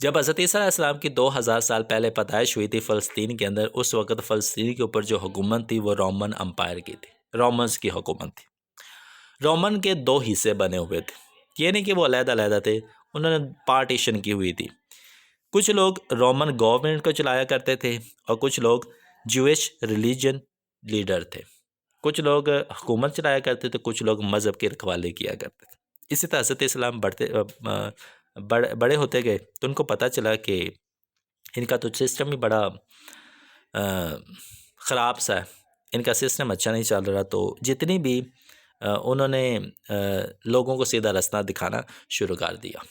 जब हज़रत ईसा अलैहिस्सलाम की 2000 साल पहले पैदाइश हुई थी फ़लस्तीन के अंदर, उस वक़्त फ़लस्तीन के ऊपर जो हुकूमत थी वो रोमन अम्पायर की थी, रोमन्स की हुकूमत थी। रोमन के 2 हिस्से बने हुए थे, ये नहीं कि वो अलग-अलग थे, उन्होंने पार्टीशन की हुई थी। कुछ लोग रोमन गवर्नमेंट को चलाया करते थे और कुछ लोग ज्यूइश रिलीजन लीडर थे। कुछ लोग हुकूमत चलाया करते थे, कुछ लोग मज़हब की रखवाली किया करते थे। इसी तरह हज़रत इस्लाम बड़े होते गए तो उनको पता चला कि इनका तो सिस्टम ही बड़ा ख़राब सा है, इनका सिस्टम अच्छा नहीं चल रहा। तो जितनी भी उन्होंने लोगों को सीधा रास्ता दिखाना शुरू कर दिया,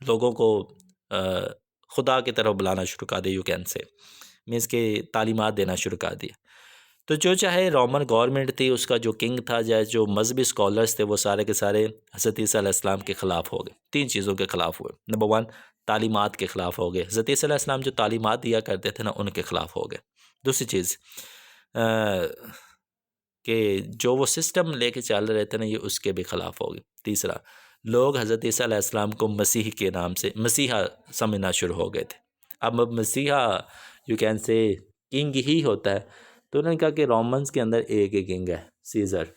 लोगों को खुदा की तरफ बुलाना शुरू कर दिया, यू कैन से मीन्स के तालीमात देना शुरू कर दिया। तो जो चाहे रोमन गवर्नमेंट थी, उसका जो किंग था या जो मजहबी स्कॉलर्स थे, वो सारे के सारे हज़रत ईसा अलैहिस्सलाम के ख़िलाफ़ हो गए। 3 चीज़ों के ख़िलाफ़ हुए। नंबर 1, तालीमात के ख़िलाफ़ हो गए, हज़रत ईसा अलैहिस्सलाम जो तालीमात दिया करते थे ना, उनके ख़िलाफ़ हो गए। दूसरी चीज़ कि जो वो सिस्टम लेके चल रहे थे ना, ये उसके भी ख़िलाफ़ हो गए। तीसरा, लोग हज़रत ईसा अलैहिस्सलाम को मसीह के नाम से मसीहा समझना शुरू हो गए थे। अब मसीहा यू कैन से किंग ही होता है, तो उन्होंने कहा कि रोमन्स के अंदर एक ही किंग है, सीज़र,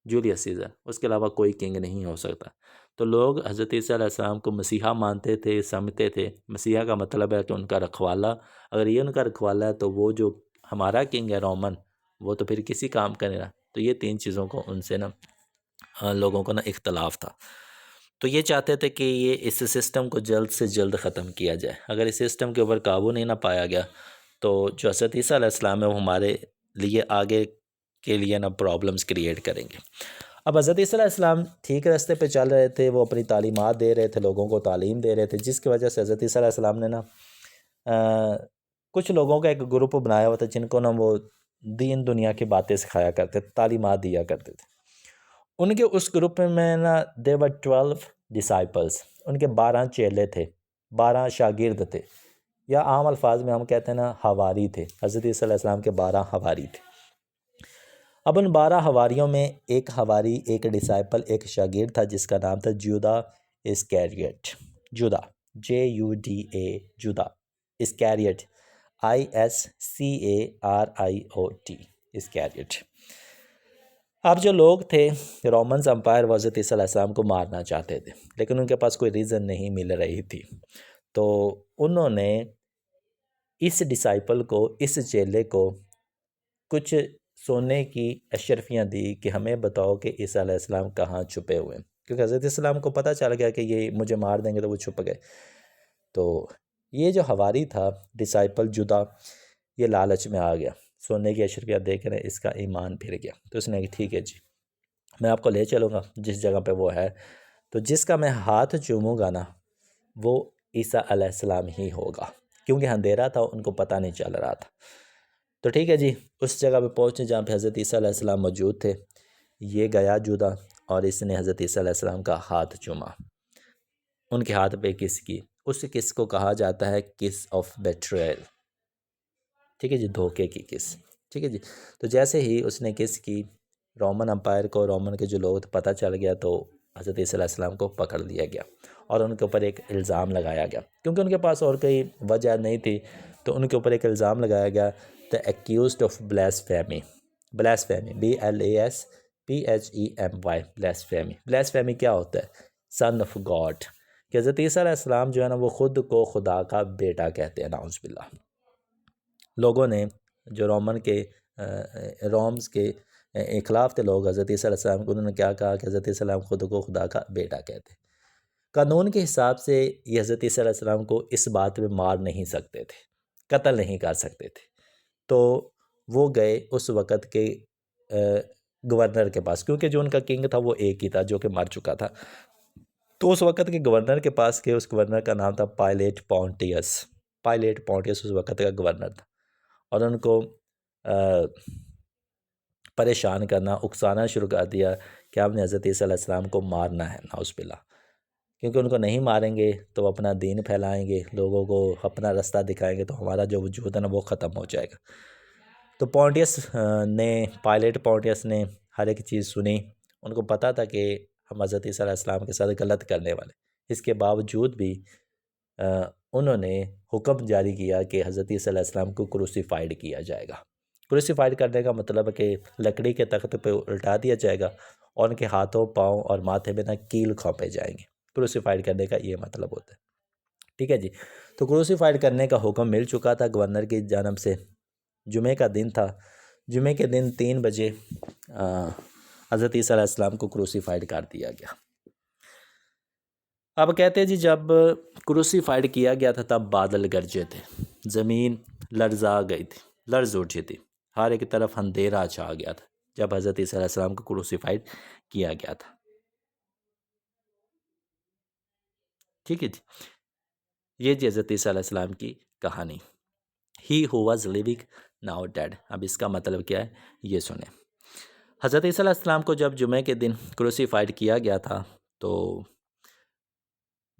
जूलियस सीज़र, उसके अलावा कोई किंग नहीं हो सकता। तो लोग हज़रत ईसा अलैहिस्सलाम को मसीहा मानते थे, समझते थे। मसीहा का मतलब है कि उनका रखवाला, अगर ये उनका रखवाला है तो वो जो हमारा किंग है रोमन, वो तो फिर किसी काम का नहीं रहा। तो ये 3 चीज़ों को उनसे ना लोगों को ना इख्तलाफ था। तो ये चाहते थे कि ये इस सिस्टम को जल्द से जल्द ख़त्म किया जाए। अगर इस सिस्टम के ऊपर काबू नहीं ना पाया गया तो जो हज़रत ईसा अलैहिस्सलाम है वो हमारे लिए आगे के लिए ना प्रॉब्लम्स क्रिएट करेंगे। अब हज़रत ईसा अलैहिस्सलाम ठीक रास्ते पे चल रहे थे, वो अपनी तालीमात दे रहे थे, लोगों को तालीम दे रहे थे, जिसकी वजह से हज़रत ईसा अलैहिस्सलाम ने ना कुछ लोगों का एक ग्रुप बनाया हुआ था जिनको ना वो दीन दुनिया की बातें सिखाया करते थे, तालीमात दिया करते थे। उनके उस ग्रुप में ना देयर वर 12 डिसाइपल्स, उनके 12 चेले थे, 12 शागिर्द थे, या आम अल्फाज में हम कहते हैं ना हवारी थे। हज़रत ईसा अलैहिस्सलाम के 12 हवारी थे। अब उन 12 हवारियों में एक हवारी, एक डिसाइपल, एक शागिर्द था जिसका नाम था जुदा इस्कैरियट। जुदा, JUDA, जुदा इस्कैरियट, ISCARIOT, इस्कैरियट। अब जो लोग थे, रोमन्स अम्पायर हज़रत ईसा अलैहिस्सलाम को मारना चाहते थे, लेकिन उनके पास कोई रीज़न नहीं मिल रही थी। तो उन्होंने इस डिसाइपल को, इस चेले को कुछ सोने की अशरफियाँ दी कि हमें बताओ कि ईसा अलैहिस्सलाम कहाँ छुपे हुए हैं, क्योंकि हज़रत इस्लाम को पता चल गया कि ये मुझे मार देंगे, तो वो छुप गए। तो ये जो हवारी था, डिसाइपल जुदा, ये लालच में आ गया, सोने की अशरफियाँ देकर इसका ईमान फिर गया। तो उसने कहा ठीक है जी, मैं आपको ले चलूँगा जिस जगह पे वो है, तो जिसका मैं हाथ चूमूँगा ना, वो ईसा अलैहिस्सलाम ही होगा, क्योंकि अंधेरा था, उनको पता नहीं चल रहा था। तो ठीक है जी, उस जगह पे पहुँचे जहाँ पे हज़रत ईसा अलैहिस्सलाम मौजूद थे। ये गया जुदा और इसने हज़रत ईसा अलैहिस्सलाम का हाथ चूमा, उनके हाथ पे किस की। उस किस को कहा जाता है किस ऑफ बेट्रेयल, ठीक है जी, धोखे की किस। ठीक है जी। तो जैसे ही उसने किस की, रोमन अम्पायर को, रोमन के जो लोग थे, पता चल गया, तो हज़रत ईसा अलैहिस्सलाम को पकड़ लिया गया और उनके ऊपर एक इल्ज़ाम लगाया गया, क्योंकि उनके पास और कोई वजह नहीं थी। तो उनके ऊपर एक इल्ज़ाम लगाया गया, the accused of blasphemy. Blasphemy, BLASPHEMY, blasphemy. Blasphemy क्या होता है? सन ऑफ गॉड, कि हज़रत ईसा अलैहिस्सलाम जो है ना, वो ख़ुद को खुदा का बेटा कहते हैं, नाउज़ बिल्लाह। लोगों ने, जो रोम्स के खिलाफ थे लोग हज़रत ईसा अलैहिस्सलाम को, उन्होंने क्या कहा कि हज़रत ईसा अलैहिस्सलाम खुद को खुदा का बेटा कहते हैं। कानून के हिसाब से ये हज़रत ईसा अलैहिस्सलाम को इस बात में मार नहीं सकते थे, कत्ल नहीं कर सकते थे। तो वो गए उस वक़्त के गवर्नर के पास, क्योंकि जो उनका किंग था वो एक ही था जो कि मर चुका था। तो उस वक़्त के गवर्नर के पास गए, उस गवर्नर का नाम था पायलेट पॉन्टियस। पायलेट पॉन्टियस उस वक़्त का गवर्नर था, और उनको परेशान करना, उकसाना शुरू कर दिया कि आपने हज़रत ईसा अलैहिस्सलाम को मारना है, नाउज़ बिल्लाह। क्योंकि उनको नहीं मारेंगे तो अपना दीन फैलाएंगे, लोगों को अपना रास्ता दिखाएंगे, तो हमारा जो वजूद है ना, वो ख़त्म हो जाएगा। तो पॉन्टियस ने, पायलेट पॉन्टियस ने हर एक चीज़ सुनी। उनको पता था कि हम हज़रत ईसा अलैहिस्सलाम के साथ गलत करने वाले। इसके बावजूद भी उन्होंने हुक्म जारी किया कि हज़रत ईसा अलैहिस्सलाम को क्रूसीफाइड किया जाएगा। क्रूसीफाइड करने का मतलब है कि लकड़ी के तख्त पे उल्टा दिया जाएगा और उनके हाथों, पाँव और माथे में ना कील खौंपे जाएंगे। क्रूसीफाइड करने का ये मतलब होता है। ठीक है जी। तो क्रूसीफाइड करने का हुक्म मिल चुका था गवर्नर की जानब से। जुमे का दिन था। जुमे के दिन 3 बजे हज़रत ईसा अलैहिस्सलाम को क्रूसीफाइड कर दिया गया। अब कहते हैं जी, जब क्रूसीफाइड किया गया था तब बादल गरजे थे, ज़मीन लर्जा गई थी, लर्ज उठी थी, हर एक तरफ अंधेरा छा गया था जब हज़रत ईसा अलैहिस्सलाम को क्रूसीफाइड किया गया था। ठीक है जी। ये जी हज़रत ईसा अलैहिस्सलाम की कहानी। ही who was living now dead. अब इसका मतलब क्या है, ये सुने। हज़रत ईसा अलैहिस्सलाम को जब जुमे के दिन क्रूसीफाइड किया गया था, तो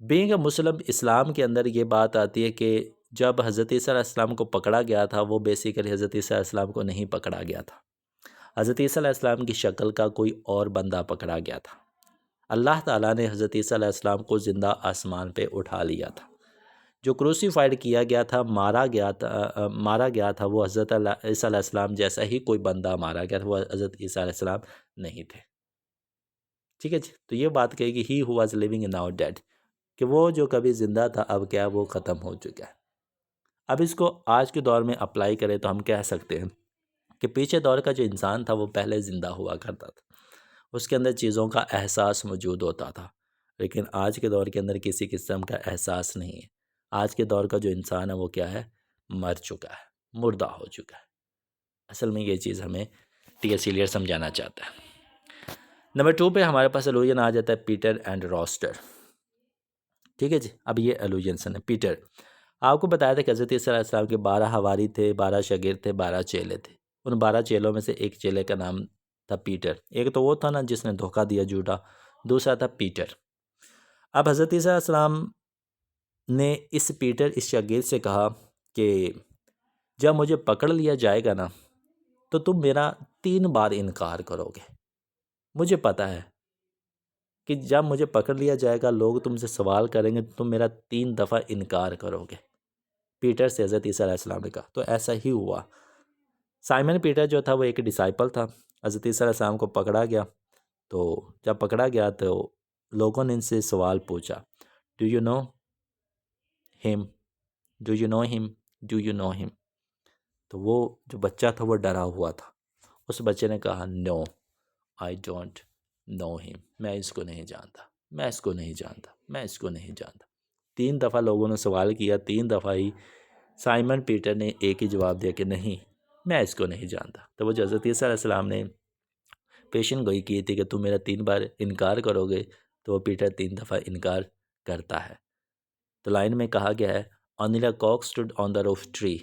बीइंग अ मुस्लिम, इस्लाम के अंदर ये बात आती है कि जब हज़रत ईसा अलैहिस्सलाम को पकड़ा गया था, वो बेसिकली हज़रत ईसा अलैहिस्सलाम को नहीं पकड़ा गया था। हज़रत ईसा अलैहिस्सलाम की शक्ल का कोई और बंदा पकड़ा गया था। अल्लाह ताला ने हज़रत ईसा अलैहिस्सलाम को ज़िंदा आसमान पे उठा लिया था। जो क्रूसीफाइड किया गया था, मारा गया था, वो हज़रत ईसा अलैहिस्सलाम जैसा ही कोई बंदा मारा गया था, वो हज़रत ईसा अलैहिस्सलाम नहीं थे। ठीक है जी। तो ये बात कहेगी ही who was living now dead, कि वो जो कभी ज़िंदा था अब क्या, वो ख़त्म हो चुका है। अब इसको आज के दौर में अप्लाई करें तो हम कह सकते हैं कि पीछे दौर का जो इंसान था वो पहले ज़िंदा हुआ करता था, उसके अंदर चीज़ों का एहसास मौजूद होता था, लेकिन आज के दौर के अंदर किसी किस्म का एहसास नहीं है। आज के दौर का जो इंसान है वो क्या है, मर चुका है, मुर्दा हो चुका है। असल में ये चीज़ हमें टी.एस. इलियट समझाना चाहता है। नंबर 2 पे हमारे पास एलुजन आ जाता है पीटर एंड रॉस्टर। ठीक है जी। अब ये एलुजन है पीटर। आपको बताया था कि हज़रत ईसा अलैहिस्सलाम के 12 हवारी थे, 12 शागिर्द थे, 12 चेले थे। उन 12 चेलों में से एक चेले का नाम था पीटर। एक तो वो था ना जिसने धोखा दिया, झूठा। दूसरा था पीटर। अब हज़रत ईसा अलैहिस्सलाम ने इस पीटर, इस शागिर्द से कहा कि जब मुझे पकड़ लिया जाएगा ना, तो तुम मेरा 3 बार इनकार करोगे। मुझे पता है कि जब मुझे पकड़ लिया जाएगा, लोग तुमसे सवाल करेंगे, तुम मेरा 3 दफ़ा इनकार करोगे। पीटर से हज़रत ईसा अलैहिस्सलाम ने कहा। तो ऐसा ही हुआ। साइमन पीटर जो था वो एक डिसाइपल था। हज़रत ईसा अलैहिस्सलाम को पकड़ा गया। तो जब पकड़ा गया तो लोगों ने इनसे सवाल पूछा, do you know him, do you know him, do you know him. तो वो जो बच्चा था वो डरा हुआ था। उस बच्चे ने कहा, no I don't know him, मैं इसको नहीं जानता, मैं इसको नहीं जानता, मैं इसको नहीं जानता। 3 दफ़ा लोगों ने सवाल किया, 3 दफ़ा ही साइमन पीटर ने एक ही जवाब दिया कि नहीं, मैं इसको नहीं जानता। तो वो हज़रत ईसा अलैहिस्सलाम ने पेशन गोई की थी कि तुम मेरा 3 बार इनकार करोगे, तो वो पीटर 3 दफ़ा इनकार करता है। तो लाइन में कहा गया है, only a cock stood on the roof tree,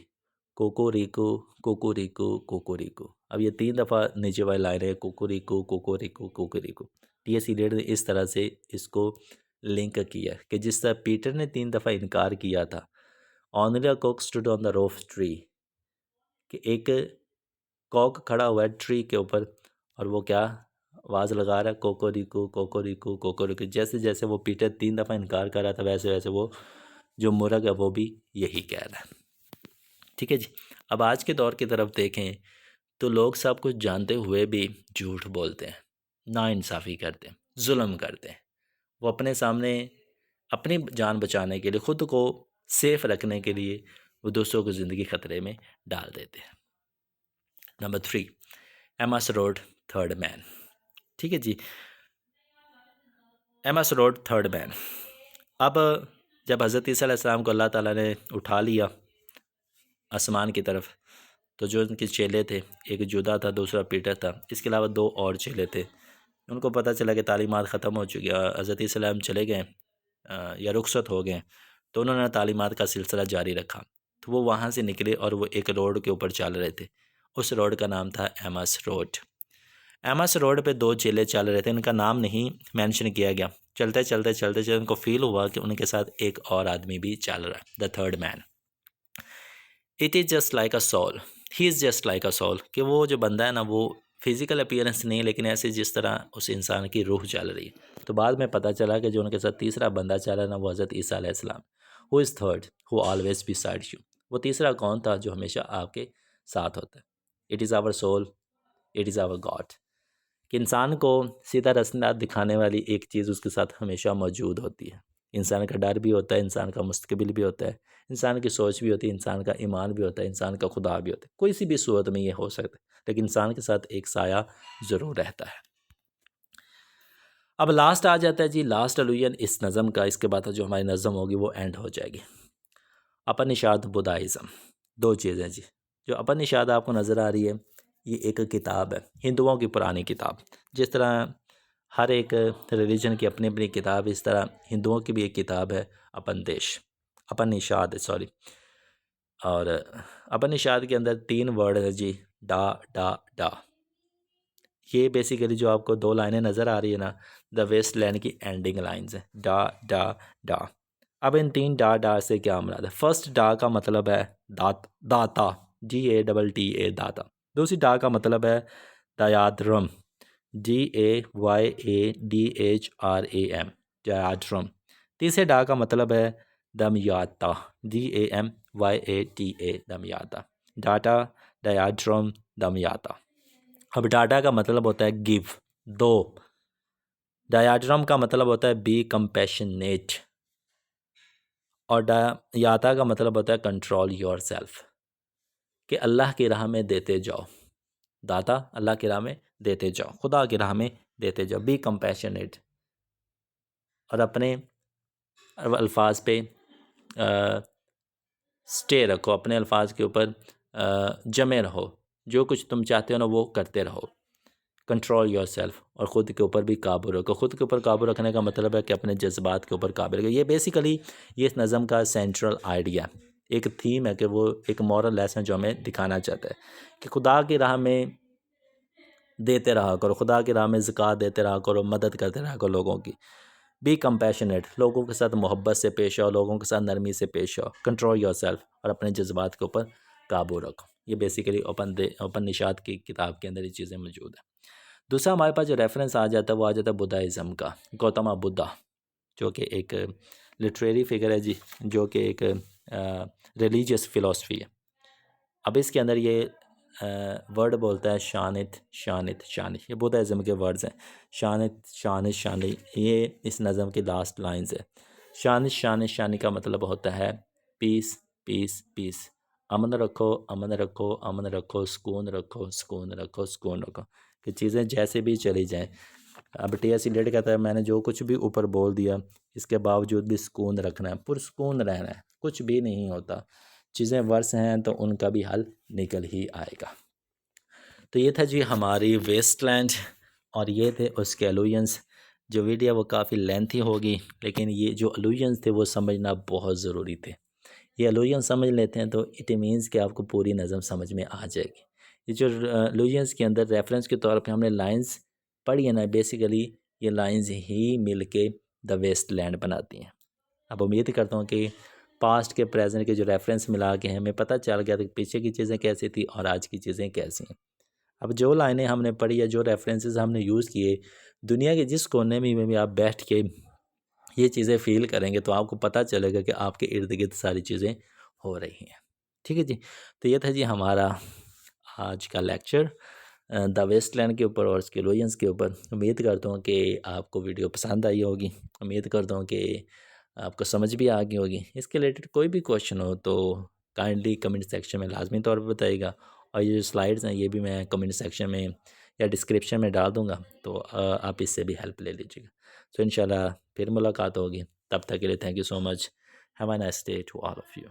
कोकोरिको कोकोरिको कोकोरिको। अब ये 3 दफ़ा नीचे वाली लाइन है, कोकोरिको कोकोरिको कोकोरिको। टी.एस. इलियट ने इस तरह से इसको लिंक किया कि जिस तरह पीटर ने 3 दफ़ा इनकार किया था, only a cock stood on the roof tree, कि एक कॉक खड़ा हुआ है ट्री के ऊपर और वो क्या आवाज़ लगा रहा है, कोकोरिको कोकोरिको कोकोरिको। जैसे जैसे वो पीटर 3 दफ़ा इनकार कर रहा था, वैसे वैसे वो जो मुर्ग है वो भी यही कह रहा है। ठीक है जी। अब आज के दौर की तरफ देखें तो लोग सब कुछ जानते हुए भी झूठ बोलते हैं, नाइंसाफ़ी करते हैं, जुल्म करते हैं। वो अपने सामने अपनी जान बचाने के लिए, ख़ुद को सेफ रखने के लिए वो दूसरों की ज़िंदगी ख़तरे में डाल देते हैं। Number 3, Amos road third man. ठीक है जी, एमस रोड थर्ड मैन। अब जब हज़रत ईसा अलैहिस्सलाम को अल्लाह ताला ने उठा लिया आसमान की तरफ, तो जो उनके चेले थे, एक जुदा था, दूसरा पीटर था, इसके अलावा 2 और चेले थे। उनको पता चला कि तालीमात ख़त्म हो चुकी है, हज़रत ईसा अलैहिस्सलाम चले गए या रुखसत हो गए, तो उन्होंने तालीमात का सिलसिला जारी रखा। तो वो वहाँ से निकले और वो एक रोड के ऊपर चल रहे थे। उस रोड का नाम था एमस रोड। एमस रोड पे 2 चेले चल रहे थे, उनका नाम नहीं मेंशन किया गया। चलते चलते चलते चलते उनको फील हुआ कि उनके साथ एक और आदमी भी चल रहा है, the third man. It is just like a soul, he is just like a soul, कि वो जो बंदा है ना, वो फिज़िकल अपीयरेंस नहीं, लेकिन ऐसे जिस तरह उस इंसान की रूह चल रही है। तो बाद में पता चला कि जो उनके साथ तीसरा बंदा चल रहा है ना, वो हज़रत ईसा अलैहिस्सलाम, who is third, who always beside you. वो तीसरा कौन था जो हमेशा आपके साथ होता है? It is our soul, it is our God. कि इंसान को सीधा रास्ता दिखाने वाली एक चीज़ उसके साथ हमेशा मौजूद होती है। इंसान का डर भी होता है, इंसान का मुस्तकबिल भी होता है, इंसान की सोच भी होती है, इंसान का ईमान भी होता है, इंसान का खुदा भी होता है। कोई सी भी सूरत में ये हो सकता है, लेकिन इंसान के साथ एक साया ज़रूर रहता है। अब लास्ट आ जाता है जी, लास्ट अलुयन इस नज़म का। इसके बाद जो हमारी नज़म होगी वो एंड हो जाएगी। उपनिषद बुद्धाइज़म, 2 चीज़ें जी। जो उपनिषद आपको नज़र आ रही है, ये एक किताब है, हिंदुओं की पुरानी किताब। जिस तरह हर एक रिलीजन की अपनी अपनी किताब, इस तरह हिंदुओं की भी एक किताब है उपनिषद, सॉरी। और उपनिषद के अंदर 3 वर्ड है जी, डा डा डा। ये बेसिकली जो आपको 2 लाइनें नज़र आ रही है ना, द वेस्ट लैंड की एंडिंग लाइन्स हैं, डा डा डा। अब इन 3 डा डा से क्या मुराद है? फर्स्ट डा का मतलब है दाता, DATA, दाता। दूसरी डा का मतलब है दयाद्रम, DAYADHRAM, दयाद्रम। तीसरे डा का मतलब है दमयाता, DAMYATA, दमयाता। डाटा, दयाद्रम, दमयाता। अब डाटा का मतलब होता है गिव, दो। डायाड्रम का मतलब होता है बी कंपैशनेट। और याता का मतलब होता है कंट्रोल योर सेल्फ, कि अल्लाह की राह में देते जाओ। दाता, अल्लाह की राह में देते जाओ, खुदा की राह में देते जाओ। बी कंपैशनेट, और अपने अल्फाज पे स्टे रखो, अपने अल्फाज के ऊपर जमे रहो। जो कुछ तुम चाहते हो ना वो करते रहो। कंट्रोल योर सेल्फ, और ख़ुद के ऊपर भी काबू रखो। ख़ुद के ऊपर काबू रखने का मतलब है कि अपने जज्बात के ऊपर काबू रखो। ये बेसिकली ये इस नज़म का सेंट्रल आइडिया, एक थीम है कि वो एक मॉरल लेसन जो हमें दिखाना चाहता है कि खुदा की राह में देते रहा करो, खुदा की राह में ज़कात देते रहा करो, मदद करते रहा करो लोगों की। बी कंपैशनेट, लोगों के साथ मोहब्बत से पेश आओ, लोगों के साथ नरमी से पेश आओ। कंट्रोल योर सेल्फ, और अपने जज्बात के ऊपर काबू रखो। ये बेसिकली ओपन निशात की किताब के अंदर ये चीज़ें मौजूद हैं। दूसरा हमारे पास जो रेफरेंस आ जाता है वो आ जाता है बुद्धाइज़्म का, गौतम बुद्धा, जो कि एक लिटरेरी फिगर है जी, जो कि एक रिलीजियस फ़िलासफ़ी है। अब इसके अंदर ये वर्ड बोलता है शानित शानित शानी, ये बुद्धाइज़्म के वर्ड्स हैं। शानित शानित शानी, ये इस नज़म की लास्ट लाइन्स है। शानित शानित शानी का मतलब होता है पीस पीस पीस, अमन रखो अमन रखो अमन रखो, सुकून रखो सुकून रखो सुकून रखो, कि चीज़ें जैसे भी चली जाएं। अब टी.एस. एलियट कहता है मैंने जो कुछ भी ऊपर बोल दिया इसके बावजूद भी सुकून रखना है, पुरसुकून रहना है, कुछ भी नहीं होता, चीज़ें वर्स हैं तो उनका भी हल निकल ही आएगा। तो ये था जी हमारी वेस्टलैंड, और ये थे उसके अलूजन्स। जो वीडियो वो काफ़ी लेंथी होगी, लेकिन ये जो अलूजन्स थे वो समझना बहुत ज़रूरी थे। ये अलूजन समझ लेते हैं तो इट मीन्स कि आपको पूरी नज़म समझ में आ जाएगी। ये जो अलूजन्स के अंदर रेफरेंस के तौर पे हमने लाइंस पढ़ी है ना, बेसिकली ये लाइंस ही मिल के द वेस्ट लैंड बनाती हैं। अब उम्मीद करता हूँ कि पास्ट के प्रेजेंट के जो रेफरेंस मिला के हमें पता चल गया कि पीछे की चीज़ें कैसी थी और आज की चीज़ें कैसी हैं। अब जो लाइनें हमने पढ़ी या जो रेफरेंसेस हमने यूज़ किए, दुनिया के जिस कोने में भी आप बैठ के ये चीज़ें फ़ील करेंगे तो आपको पता चलेगा कि आपके इर्द गिर्द सारी चीज़ें हो रही हैं। ठीक है जी, तो ये था जी हमारा आज का लेक्चर द वेस्टलैंड के ऊपर और उसके लोयंस के ऊपर। उम्मीद करता हूँ कि आपको वीडियो पसंद आई होगी, उम्मीद करता हूँ कि आपको समझ भी आ गई होगी। इसके रिलेटेड कोई भी क्वेश्चन हो तो काइंडली कमेंट सेक्शन में लाजमी तौर पर बताइएगा, और ये जो स्लाइड्स हैं ये भी मैं कमेंट सेक्शन में या डिस्क्रिप्शन में डाल दूँगा, तो आप इससे भी हेल्प ले लीजिएगा। तो इंशाल्लाह फिर मुलाकात होगी, तब तक के लिए thank you so much. Have a nice day to all of you.